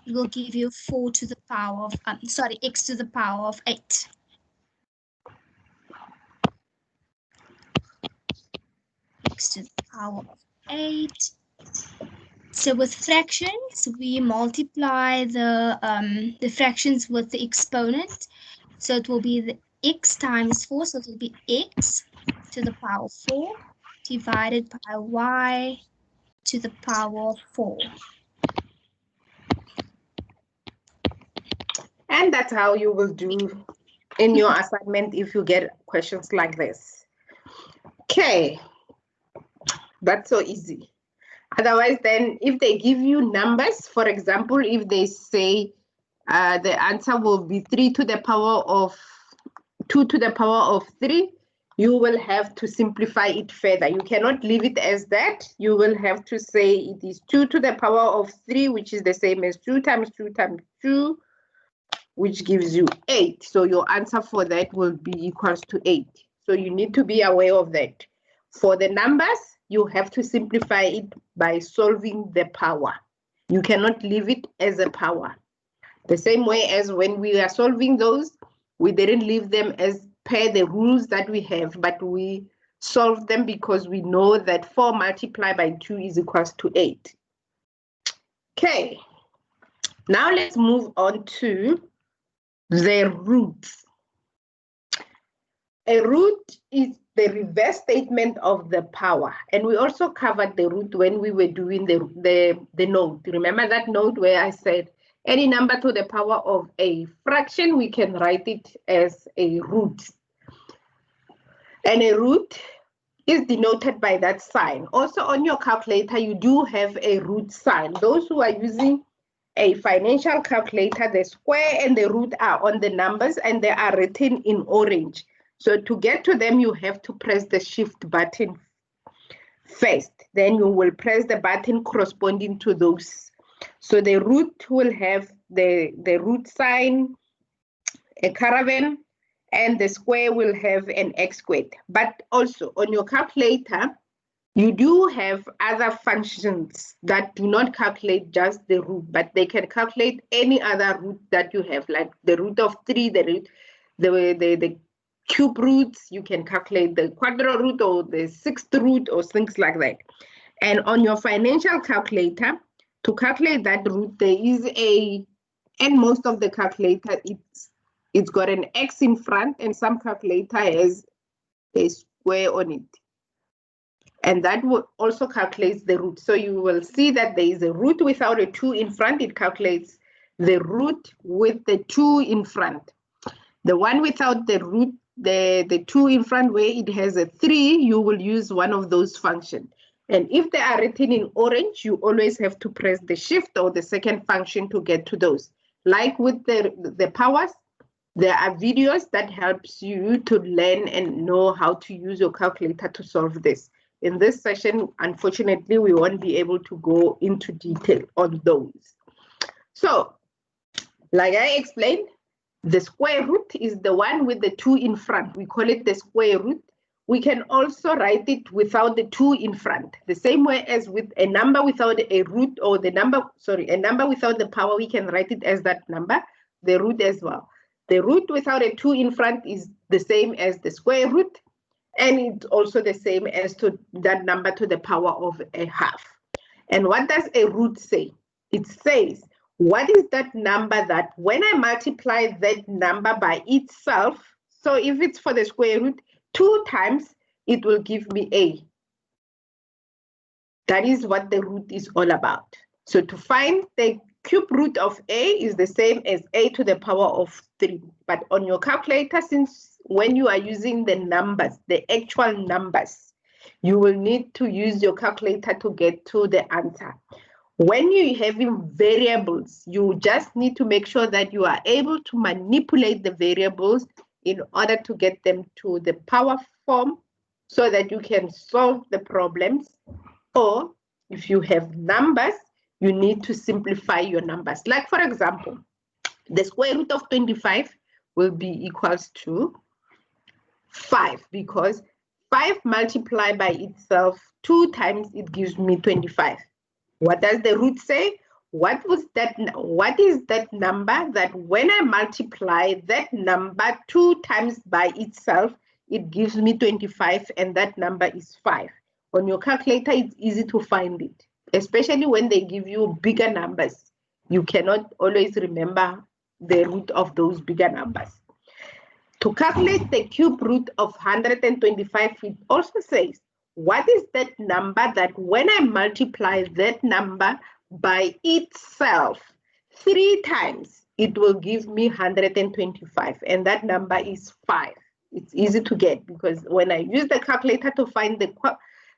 It will give you 4 to the power of, x to the power of 8. X to the power of 8. So with fractions, we multiply the fractions with the exponent. So it will be the x times 4, so it will be x to the power of 4 divided by y to the power of 4. And that's how you will do in your assignment if you get questions like this. Okay, that's so easy. Otherwise, then if they give you numbers, for example, if they say the answer will be 3 to the power of 2 to the power of 3, you will have to simplify it further. You cannot leave it as that. You will have to say it is 2 to the power of 3, which is the same as 2 times 2 times 2, which gives you 8. So your answer for that will be equals to 8. So you need to be aware of that. For the numbers, you have to simplify it by solving the power. You cannot leave it as a power. The same way as when we are solving those, we didn't leave them as per the rules that we have, but we solved them because we know that 4 multiplied by 2 is equals to 8. Okay, now let's move on to the roots. A root is the reverse statement of the power. And we also covered the root when we were doing the note. Remember that note where I said any number to the power of a fraction, we can write it as a root. And a root is denoted by that sign. Also on your calculator, you do have a root sign. Those who are using a financial calculator, the square and the root are on the numbers and they are written in orange. So to get to them, you have to press the shift button first. Then you will press the button corresponding to those. So the root will have the root sign, a caravan, and the square will have an x squared. But also on your calculator, you do have other functions that do not calculate just the root, but they can calculate any other root that you have, like the root of 3, the cube roots. You can calculate the quadrat root or the 6th root or things like that. And on your financial calculator, to calculate that root, there is and most of the calculator, it's got an X in front, and some calculator has a square on it. And that will also calculates the root. So you will see that there is a root without a 2 in front. It calculates the root with the 2 in front. The one without the root, the 2 in front where it has a 3, you will use one of those functions. And if they are written in orange, you always have to press the shift or the second function to get to those. Like with the powers, there are videos that helps you to learn and know how to use your calculator to solve this. In this session, unfortunately, we won't be able to go into detail on those. So, like I explained, the square root is the one with the 2 in front. We call it the square root. we can also write it without the 2 in front. The same way as with a number without a root, or a number without the power, we can write it as that number, the root as well. The root without a 2 in front is the same as the square root, and it's also the same as to that number to the power of a half. And what does a root say? It says, what is that number that when I multiply that number by itself, so if it's for the square root, 2 times, it will give me a. That is what the root is all about. So to find the cube root of a is the same as a to the power of 3. But on your calculator, since when you are using the numbers, the actual numbers, you will need to use your calculator to get to the answer. When you're having variables, you just need to make sure that you are able to manipulate the variables in order to get them to the power form so that you can solve the problems. Or if you have numbers, you need to simplify your numbers. Like, for example, the square root of 25 will be equals to 5, because 5 multiplied by itself 2 times, it gives me 25. What does the root say? What is that number that when I multiply that number 2 times by itself, it gives me 25, and that number is 5. On your calculator, it's easy to find it, especially when they give you bigger numbers. You cannot always remember the root of those bigger numbers. To calculate the cube root of 125, it also says, what is that number that when I multiply that number by itself 3 times, it will give me 125, and that number is 5. It's easy to get, because when I use the calculator to find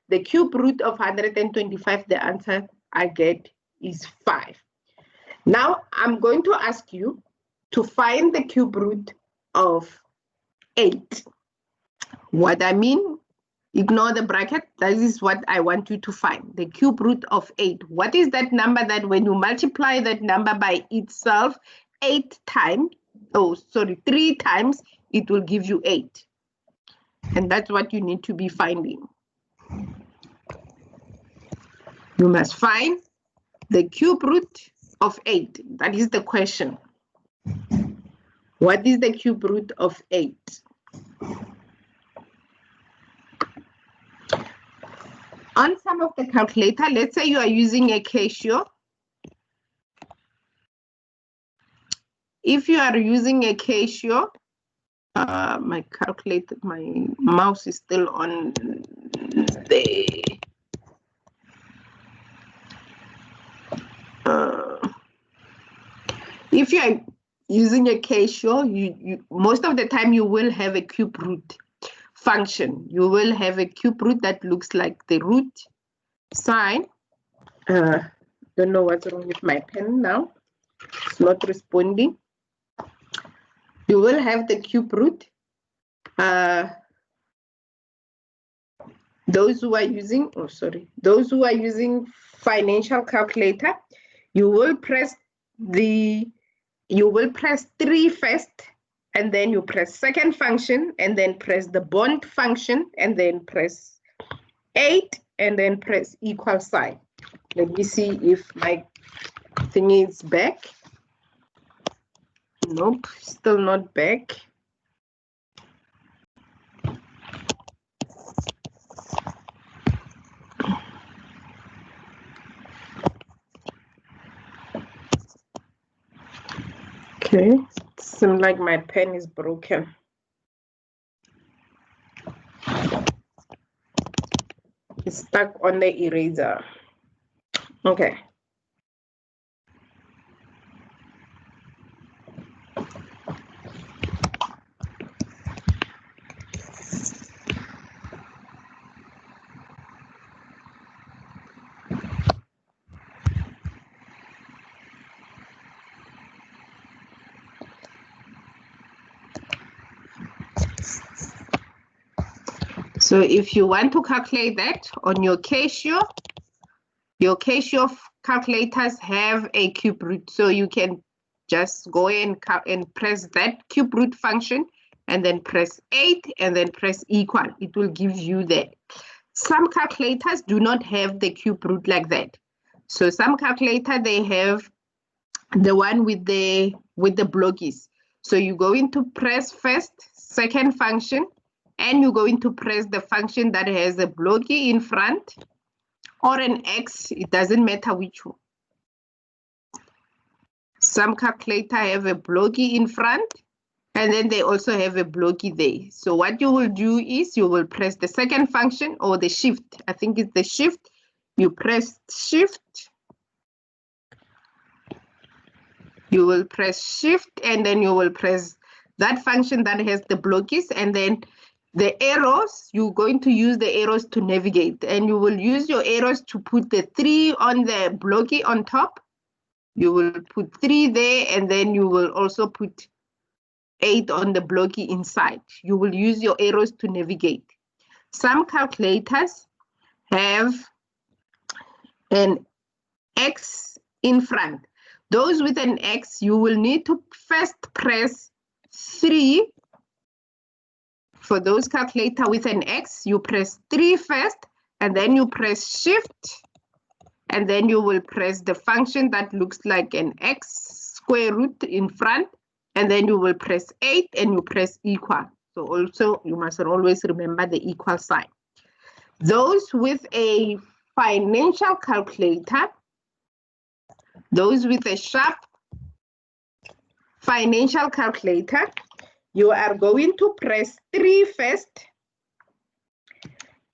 the cube root of 125, the answer I get is 5. Now I'm going to ask you to find the cube root of 8. What I mean, ignore the bracket. That is what I want you to find. The cube root of 8. What is that number that when you multiply that number by itself 3 times, it will give you 8. And that's what you need to be finding. You must find the cube root of 8. That is the question. What is the cube root of 8? On some of the calculator, let's say you are using a Casio. If you are using a Casio, my calculator, my mouse is still on the if you are using a Casio, you most of the time you will have a cube root function. You will have a cube root that looks like the root sign. Don't know what's wrong with my pen now. It's not responding. You will have the cube root. Those who are using, financial calculator, you will press 3 first, and then you press second function, and then press the bond function, and then press 8, and then press equal sign. Let me see if my thing is back. Nope, still not back. Okay, seems like my pen is broken. It's stuck on the eraser. Okay. So if you want to calculate that on your Casio calculators have a cube root. So you can just go and press that cube root function, and then press 8 and then press equal. It will give you that. Some calculators do not have the cube root like that. So some calculator, they have the one with the blockies. So you're going to press first, second function, and you're going to press the function that has a blocky in front or an X. It doesn't matter which one. Some calculator have a blocky in front, and then they also have a blocky there. So what you will do is you will press the second function or the shift. I think it's the shift. You press shift. You will press shift, and then you will press that function that has the blockies, and then the arrows, you're going to use the arrows to navigate, and you will use your arrows to put the 3 on the blocky on top. You will put 3 there, and then you will also put 8 on the blocky inside. You will use your arrows to navigate. Some calculators have an X in front. Those with an X, you will need to first press 3. For those calculator with an X, you press 3 first, and then you press shift, and then you will press the function that looks like an X square root in front, and then you will press 8 and you press equal. So also you must always remember the equal sign. Those with a financial calculator, those with a sharp financial calculator, you are going to press 3 first.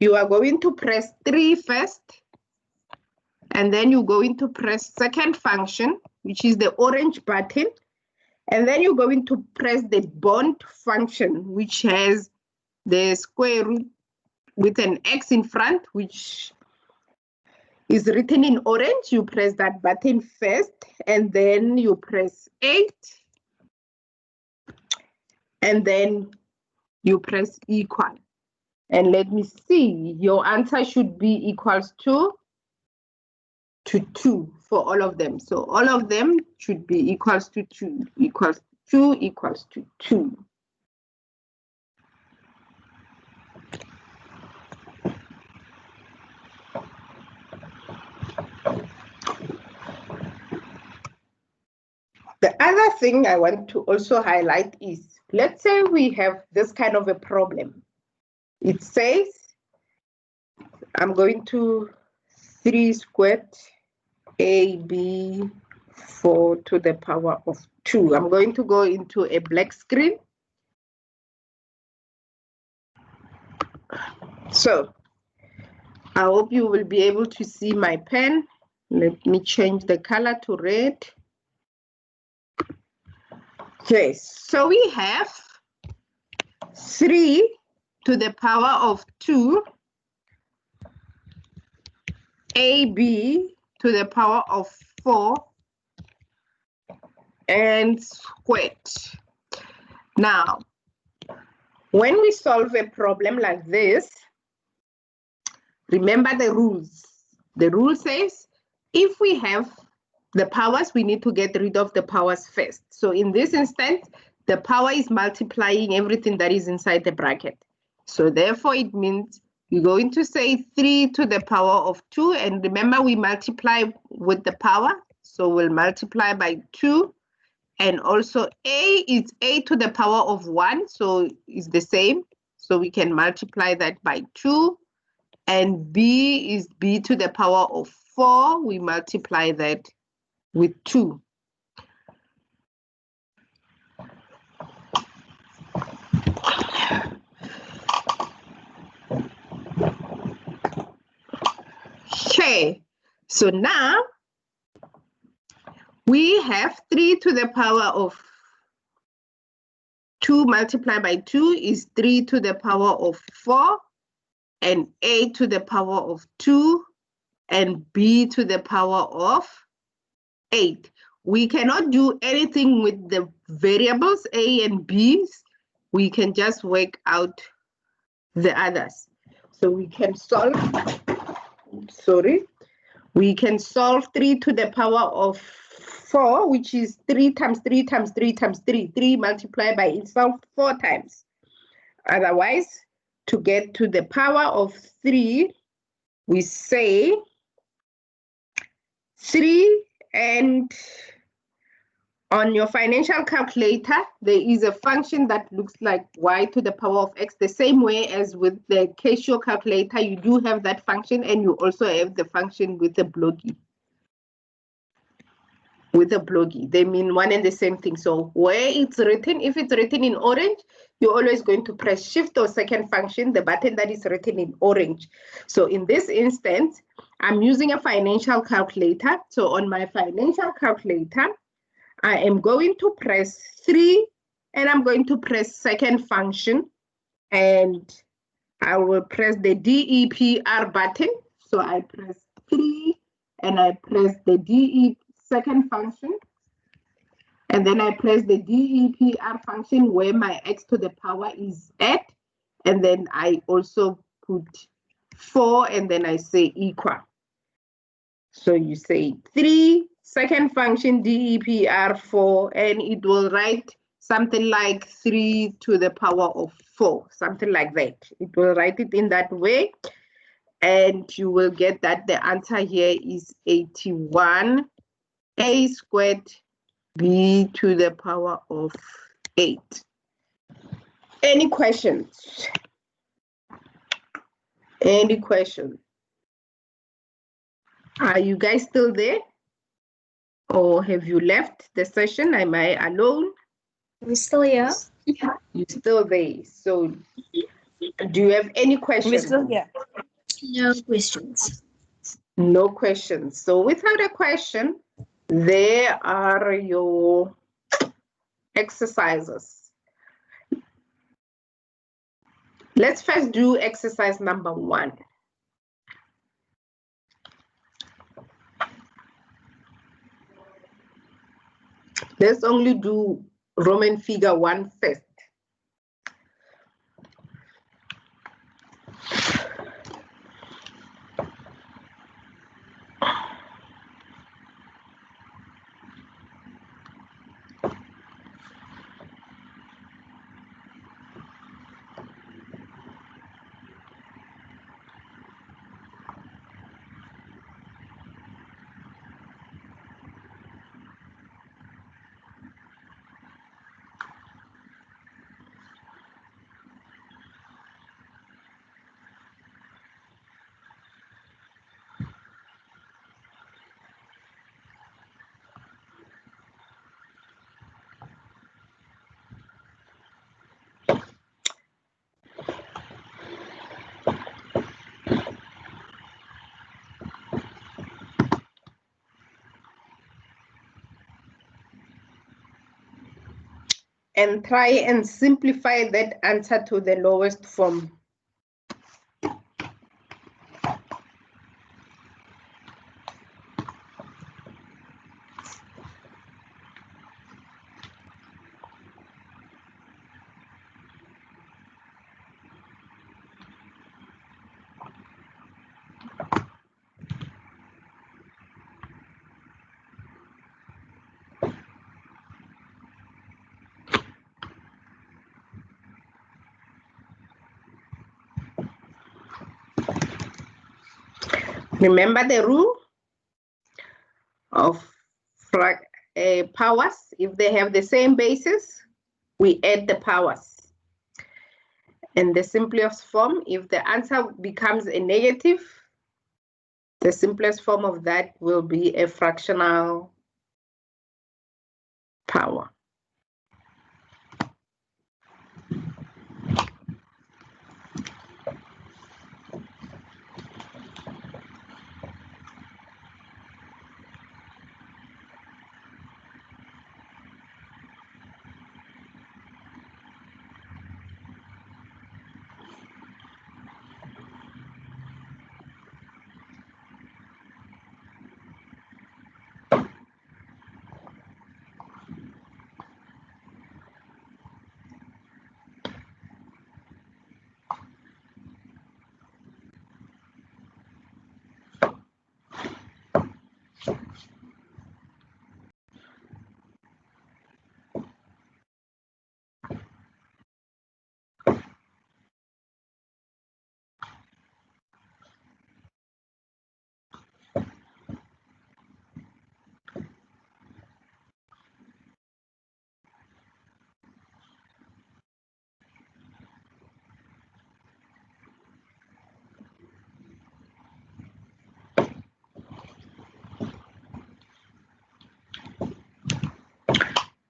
You are going to press 3 first, and then you're going to press second function, which is the orange button, and then you're going to press the bond function, which has the square root with an X in front, which is written in orange. You press that button first, and then you press 8, and then you press equal. And let me see, your answer should be equals to 2 for all of them. So all of them should be equals to 2, equals to 2, equals to 2. The other thing I want to also highlight is, let's say we have this kind of a problem. It says, I'm going to 3 squared AB 4 to the power of 2. I'm going to go into a black screen. So I hope you will be able to see my pen. Let me change the color to red. Okay, so we have 3 to the power of 2 AB to the power of 4 and squared. Now, when we solve a problem like this, remember the rules. The rule says if we have the powers, we need to get rid of the powers first. So in this instance, the power is multiplying everything that is inside the bracket. So therefore, it means you're going to say 3 to the power of 2. And remember, we multiply with the power. So we'll multiply by 2. And also A is A to the power of 1. So it's the same. So we can multiply that by 2. And B is B to the power of 4. We multiply that with 2. Okay, so now we have 3 to the power of 2 multiplied by 2 is 3 to the power of 4, and A to the power of 2, and B to the power of 8. We cannot do anything with the variables A and B's. We can just work out the others. So we can solve, we can solve 3 to the power of 4, which is 3 times 3 times 3 times 3. 3 multiplied by itself 4 times. Otherwise, to get to the power of 3, we say 3, and on your financial calculator, there is a function that looks like y to the power of x, the same way as with the Casio calculator. You do have that function, and you also have the function with the blocky. They mean one and the same thing. So where it's written, if it's written in orange, you're always going to press shift or second function, the button that is written in orange. So in this instance, I'm using a financial calculator. So on my financial calculator, I am going to press 3, and I'm going to press second function, and I will press the DEPR button. So I press 3, and I press the second function, and then I press the DEPR function where my x to the power is at, and then I also put 4, and then I say equal. So you say 3, second function DEPR 4, and it will write something like 3 to the power of 4, something like that. It will write it in that way, and you will get that the answer here is 81 a squared b to the power of 8. Any questions? Any questions? Are you guys still there? Or have you left the session? Am I alone? We're still here. You're still there. So do you have any questions? We're still here. No questions. No questions. So without a question, there are your exercises. Let's first do exercise number 1. Let's only do Roman figure 1 first. And try and simplify that answer to the lowest form. Remember the rule of powers. If they have the same basis, we add the powers. And the simplest form, if the answer becomes a negative, the simplest form of that will be a fractional power.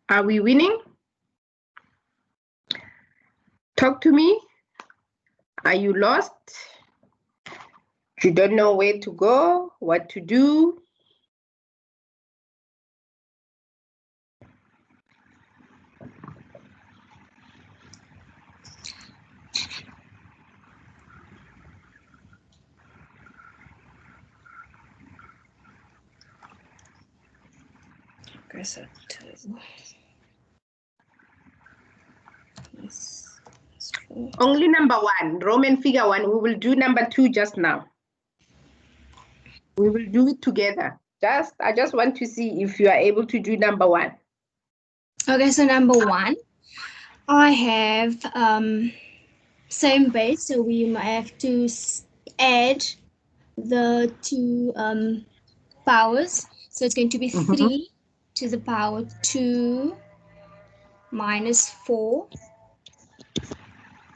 Are we winning? Talk to me. Are you lost? You don't know where to go, what to do? Okay, so 2. Yes. 4. Only number 1, Roman figure 1. We will do number 2 just now. We will do it together. I just want to see if you are able to do number 1. Okay, so number 1, I have same base, so we might have to add the 2 powers. So it's going to be 3 to the power 2 minus 4.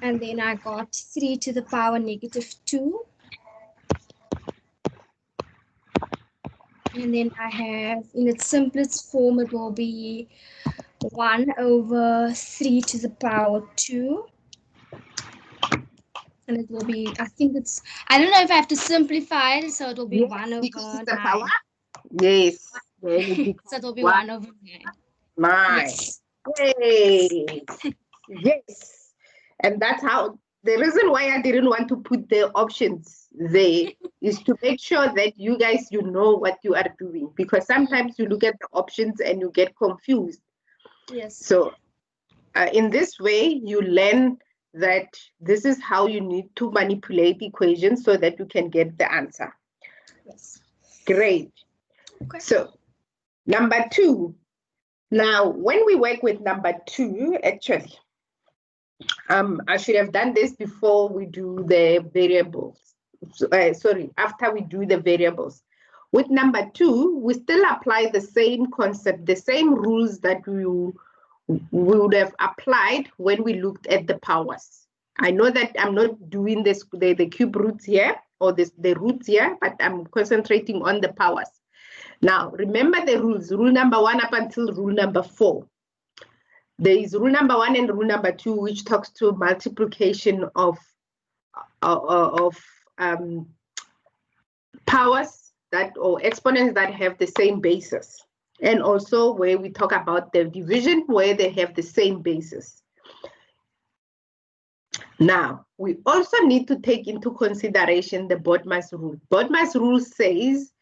And then I got 3 to the power negative 2. And then I have, in its simplest form, it will be 1 over 3 to the power 2. And it will be, I think it's, I don't know if I have to simplify it, so it will be Yes, 1 over because it's 9. the power. Yes. Then it becomes So it will be 1 over 9. 9. Yes. Yay. Yes. And that's how, the reason why I didn't want to put the options there is to make sure that you guys, you know what you are doing. Because sometimes you look at the options and you get confused. Yes. So in this way, you learn that this is how you need to manipulate equations so that you can get the answer. Yes. Great. Okay. So number 2. Now, when we work with number 2, actually, I should have done this before we do the variables. Sorry, after we do the variables. With number 2, we still apply the same concept, the same rules that we would have applied when we looked at the powers. I know that I'm not doing this, the cube roots here, or the roots here, but I'm concentrating on the powers. Now, remember the rules, rule number 1 up until rule number 4. There is rule number 1 and rule number 2, which talks to multiplication of powers that, or exponents that have the same basis. And also where we talk about the division where they have the same basis. Now, we also need to take into consideration the BODMAS rule. BODMAS rule says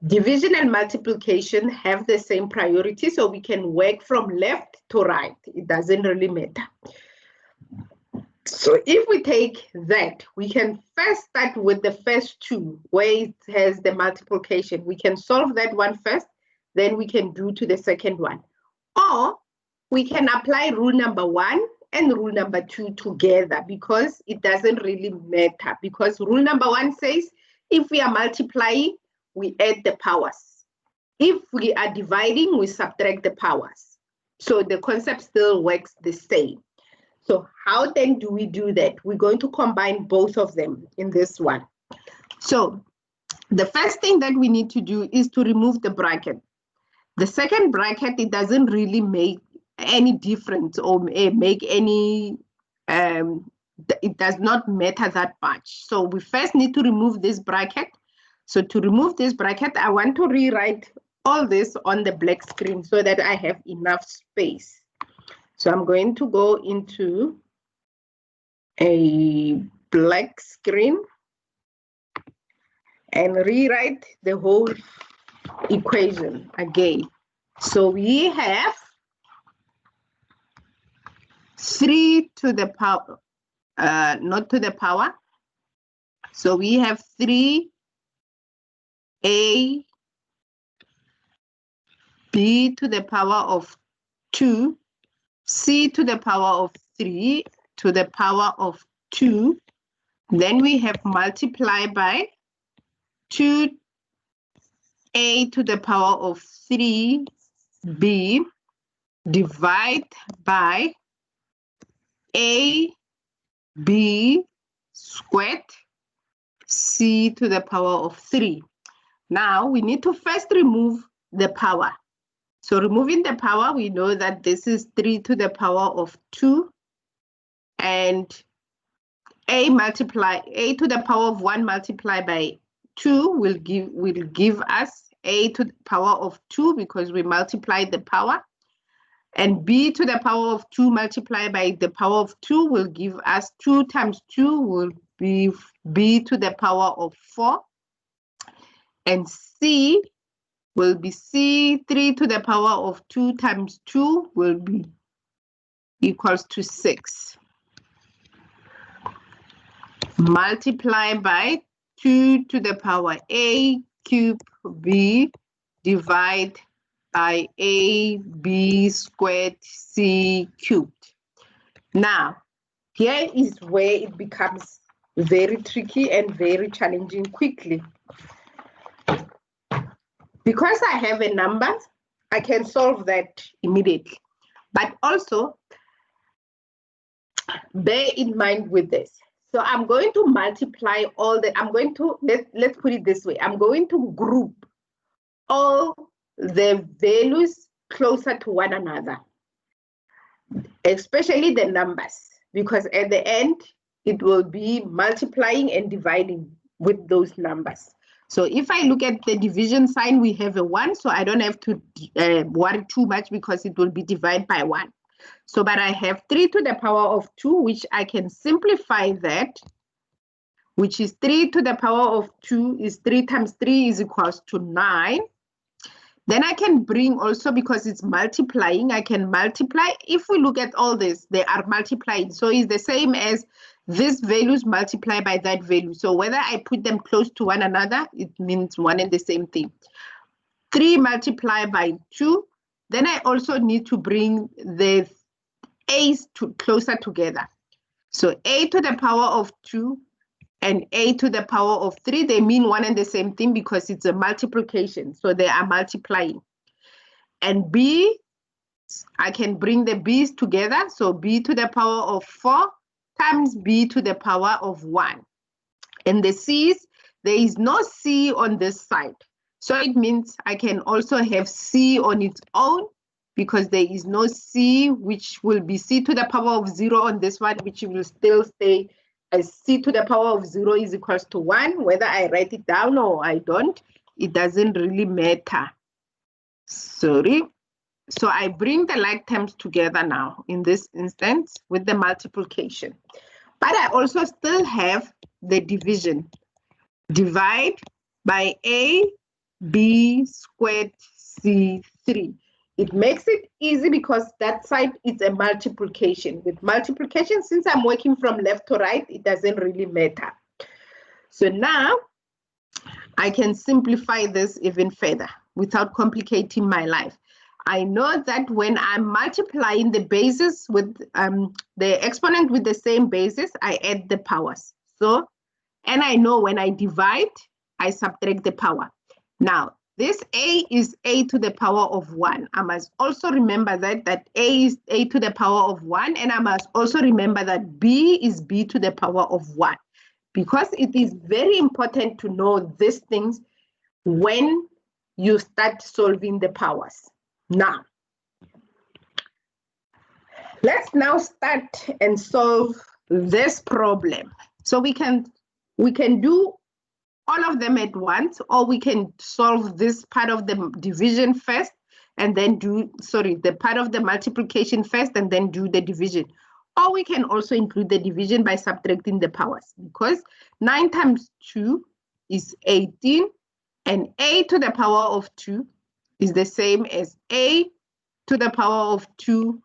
division and multiplication have the same priority, so we can work from left to right. It doesn't really matter. So if we take that, we can first start with the first 2, where it has the multiplication. We can solve that one first, then we can do to the second one. Or we can apply rule number 1 and rule number 2 together, because it doesn't really matter. Because rule number 1 says, if we are multiplying, we add the powers. If we are dividing, we subtract the powers. So the concept still works the same. So how then do we do that? We're going to combine both of them in this one. So the first thing that we need to do is to remove the bracket. The second bracket, it doesn't really make any difference or make any, it does not matter that much. So we first need to remove this bracket. So to remove this bracket, I want to rewrite all this on the black screen so that I have enough space. So I'm going to go into a black screen and rewrite the whole equation again. So we have 3 to the power, not to the power. So we have 3a b to the power of 2, c to the power of 3 to the power of 2. Then we have multiply by 2a to the power of 3b divide by a b squared c to the power of 3. Now we need to first remove the power. So removing the power, we know that this is 3 to the power of 2, and a to the power of 1 multiplied by 2 will give us a to the power of 2 because we multiplied the power, and b to the power of 2 multiplied by the power of 2 will give us 2 times 2 will be b to the power of 4, and c will be c 3 to the power of 2 times 2 will be equals to 6. Multiply by 2 to the power a cubed b divide by a b squared c cubed. Now, here is where it becomes very tricky and very challenging quickly. Because I have a number, I can solve that immediately. But also, bear in mind with this. So I'm going to multiply all the, let's put it this way. I'm going to group all the values closer to one another, especially the numbers, because at the end, it will be multiplying and dividing with those numbers. So if I look at the division sign, we have a 1, so I don't have to worry too much because it will be divided by 1. So, but I have 3 to the power of 2, which I can simplify that, which is 3 to the power of 2 is 3 times 3 is equals to 9. Then I can bring also, because it's multiplying, I can multiply. If we look at all this, they are multiplying. So it's the same as this values multiply by that value. So whether I put them close to one another, it means one and the same thing. 3 multiplied by 2. Then I also need to bring the a's closer together. So a to the power of 2 and a to the power of 3, they mean one and the same thing because it's a multiplication. So they are multiplying. And b, I can bring the b's together. So b to the power of 4 times b to the power of 1. And the c's, there is no c on this side. So it means I can also have c on its own because there is no c, which will be c to the power of 0 on this one, which will still stay as c to the power of 0 is equals to 1. Whether I write it down or I don't, it doesn't really matter. Sorry. So I bring the like terms together now in this instance with the multiplication. But I also still have the division. Divide by a b squared c 3. It makes it easy because that side is a multiplication. With multiplication, since I'm working from left to right, it doesn't really matter. So now I can simplify this even further without complicating my life. I know that when I'm multiplying the bases with the exponent with the same basis, I add the powers. So, and I know when I divide, I subtract the power. Now, this a is a to the power of 1. I must also remember that a is a to the power of 1, and I must also remember that b is b to the power of 1, because it is very important to know these things when you start solving the powers. Now, let's now start and solve this problem. So we can do all of them at once, or we can solve this part of the division first and then do, sorry, the part of the multiplication first and then do the division. Or we can also include the division by subtracting the powers, because 9 times 2 is 18, and a to the power of 2 is the same as a to the power of 2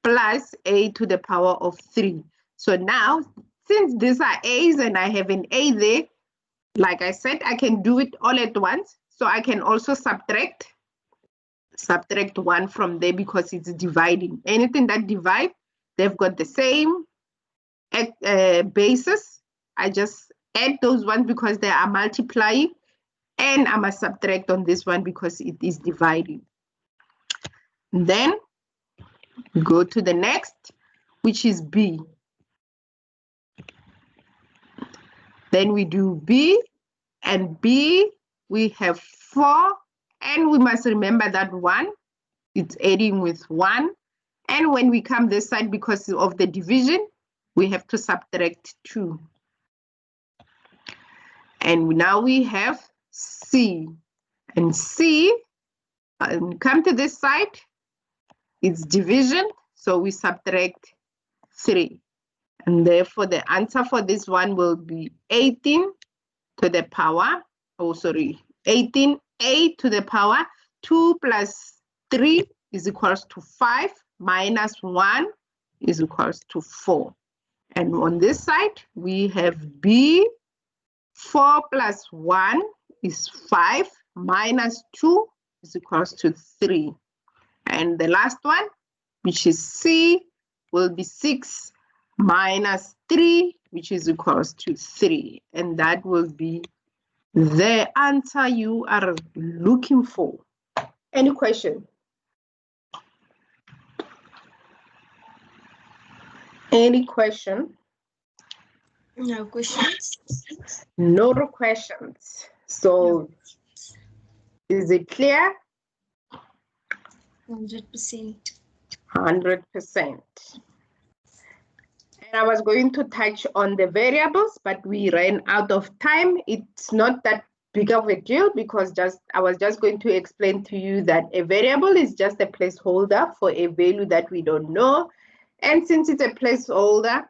plus a to the power of 3. So now, since these are a's and I have an a there, like I said, I can do it all at once. So I can also subtract 1 from there because it's dividing. Anything that divides, they've got the same basis. I just add those ones because they are multiplying, and I must subtract on this one because it is dividing. Then go to the next, which is b. Then we do b, and b, we have 4, and we must remember that 1 it's adding with 1. And when we come this side, because of the division, we have to subtract 2. And now we have C. And C, come to this side, it's division, so we subtract 3. And therefore, the answer for this one will be 18 to the power, 18a to the power 2 plus 3 is equals to 5 minus 1 is equals to 4. And on this side, we have B, 4 plus 1 is 5 minus 2 is equals to 3. And the last one, which is C, will be 6 minus 3, which is equals to 3. And that will be the answer you are looking for. Any question? Any question? No questions. No questions. So is it clear? 100%. 100%. And I was going to touch on the variables, but we ran out of time. It's not that big of a deal because I was just going to explain to you that a variable is just a placeholder for a value that we don't know. And since it's a placeholder,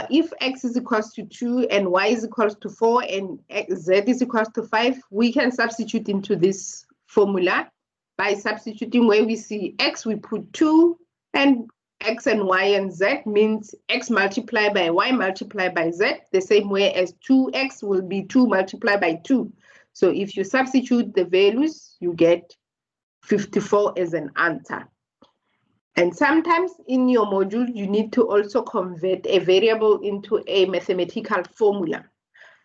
if x is equals to 2 and y is equals to 4 and z is equals to 5, we can substitute into this formula. By substituting where we see x, we put 2, and x and y and z means x multiplied by y multiplied by z, the same way as 2x will be 2 multiplied by 2. So if you substitute the values, you get 54 as an answer. And sometimes in your module, you need to also convert a variable into a mathematical formula.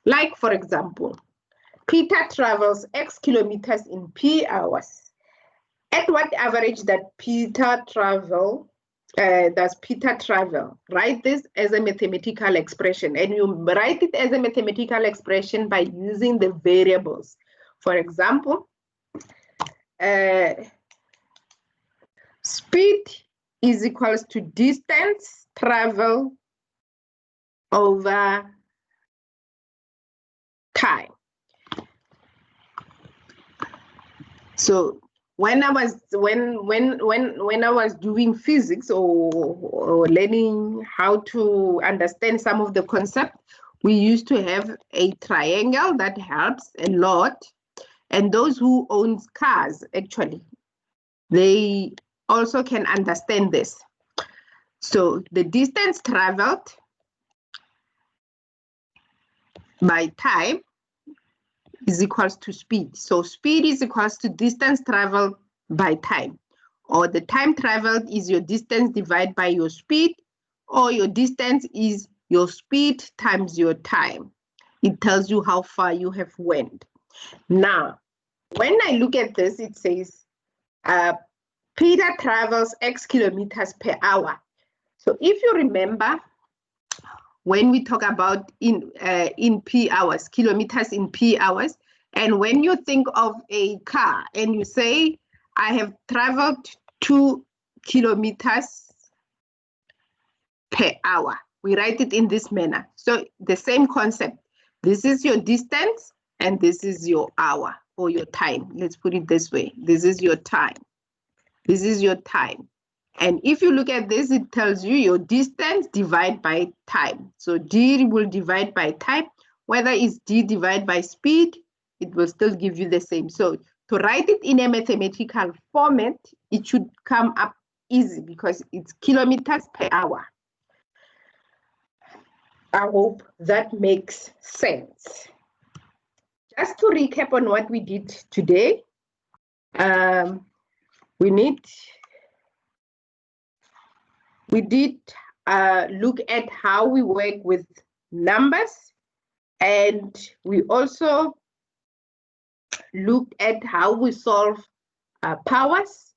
Like, for example, Peter travels X kilometers in P hours. At what average does Peter travel? Write this as a mathematical expression, and you write it as a mathematical expression by using the variables. For example, speed is equals to distance travel over time. So when I was doing physics or learning how to understand some of the concepts, we used to have a triangle that helps a lot. And those who own cars, actually, they also can understand this. So the distance traveled by time is equals to speed. So speed is equals to distance traveled by time. Or the time traveled is your distance divided by your speed, or your distance is your speed times your time. It tells you how far you have went. Now, when I look at this, it says Peter travels X kilometers per hour. So if you remember, when we talk about in P hours, kilometers in P hours, and when you think of a car and you say, I have traveled 2 kilometers per hour, we write it in this manner. So the same concept. This is your distance and this is your hour or your time. Let's put it this way. This is your time. This is your time. And if you look at this, it tells you your distance divided by time. So D will divide by time. Whether it's D divided by speed, it will still give you the same. So to write it in a mathematical format, it should come up easy because it's kilometers per hour. I hope that makes sense. Just to recap on what we did today, we did look at how we work with numbers, and we also looked at how we solve powers,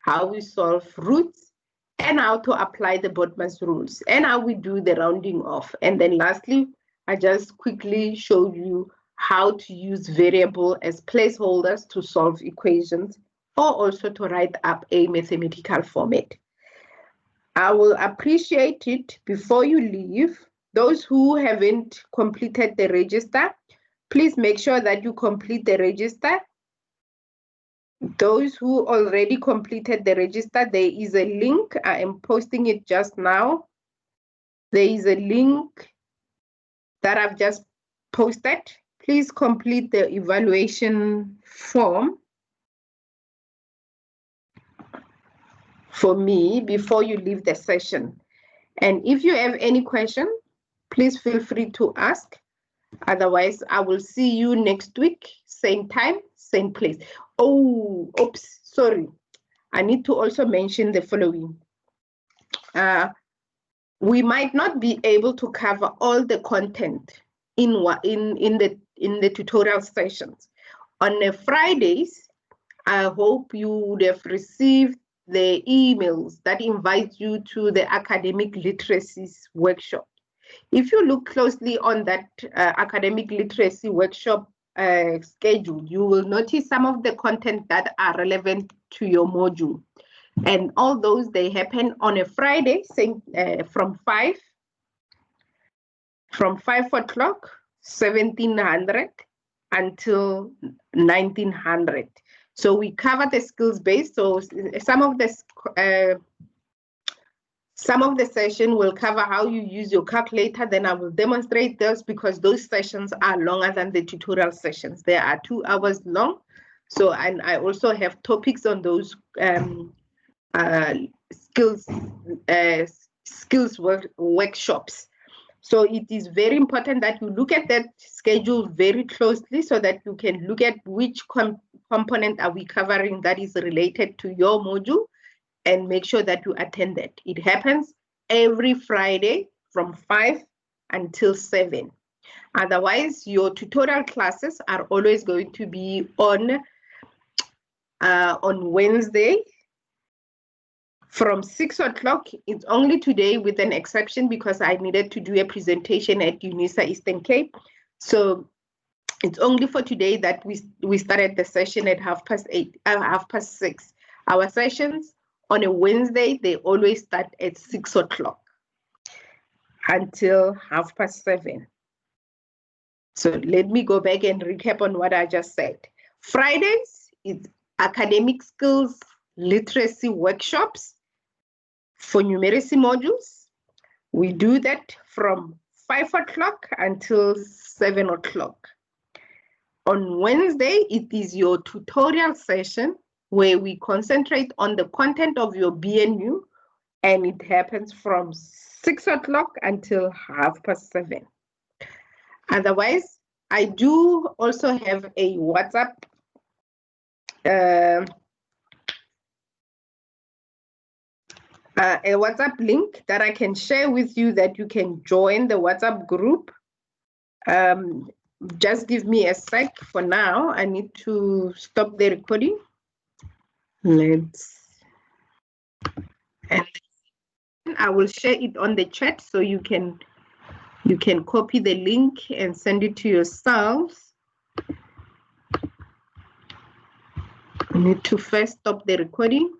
how we solve roots, and how to apply the BODMAS rules, and how we do the rounding off. And then lastly, I just quickly showed you how to use variable as placeholders to solve equations or also to write up a mathematical format. I will appreciate it before you leave. Those who haven't completed the register, please make sure that you complete the register. Those who already completed the register, there is a link. I am posting it just now. There is a link that I've just posted. Please complete the evaluation form for me before you leave the session. And if you have any question, please feel free to ask. Otherwise, I will see you next week, same time, same place. Oh, oops, sorry. I need to also mention the following. We might not be able to cover all the content in the tutorial sessions. On Fridays, I hope you would have received the emails that invite you to the academic literacies workshop. If you look closely on that academic literacy workshop schedule, you will notice some of the content that are relevant to your module. And all those, they happen on a Friday, from 5 o'clock, 1700 until 1900. So we cover the skills base. So some of the session will cover how you use your calculator. Then I will demonstrate those because those sessions are longer than the tutorial sessions. They are 2 hours long. So, and I also have topics on those skills workshops. So it is very important that you look at that schedule very closely so that you can look at which component are we covering that is related to your module and make sure that you attend it. It happens every Friday from 5 until 7. Otherwise, your tutorial classes are always going to be on Wednesday from 6 o'clock. It's only today with an exception because I needed to do a presentation at UNISA Eastern Cape. So it's only for today that we started the session at 6:30. Our sessions on a Wednesday, they always start at 6 o'clock until 7:30. So let me go back and recap on what I just said. Fridays is academic skills literacy workshops for numeracy modules. We do that from 5 o'clock until 7 o'clock. On Wednesday, it is your tutorial session where we concentrate on the content of your BNU, and it happens from 6 o'clock until 7:30. Otherwise, I do also have a WhatsApp link that I can share with you that you can join the WhatsApp group. Just give me a sec for now. I need to stop the recording. And I will share it on the chat so you can copy the link and send it to yourselves. I need to first stop the recording.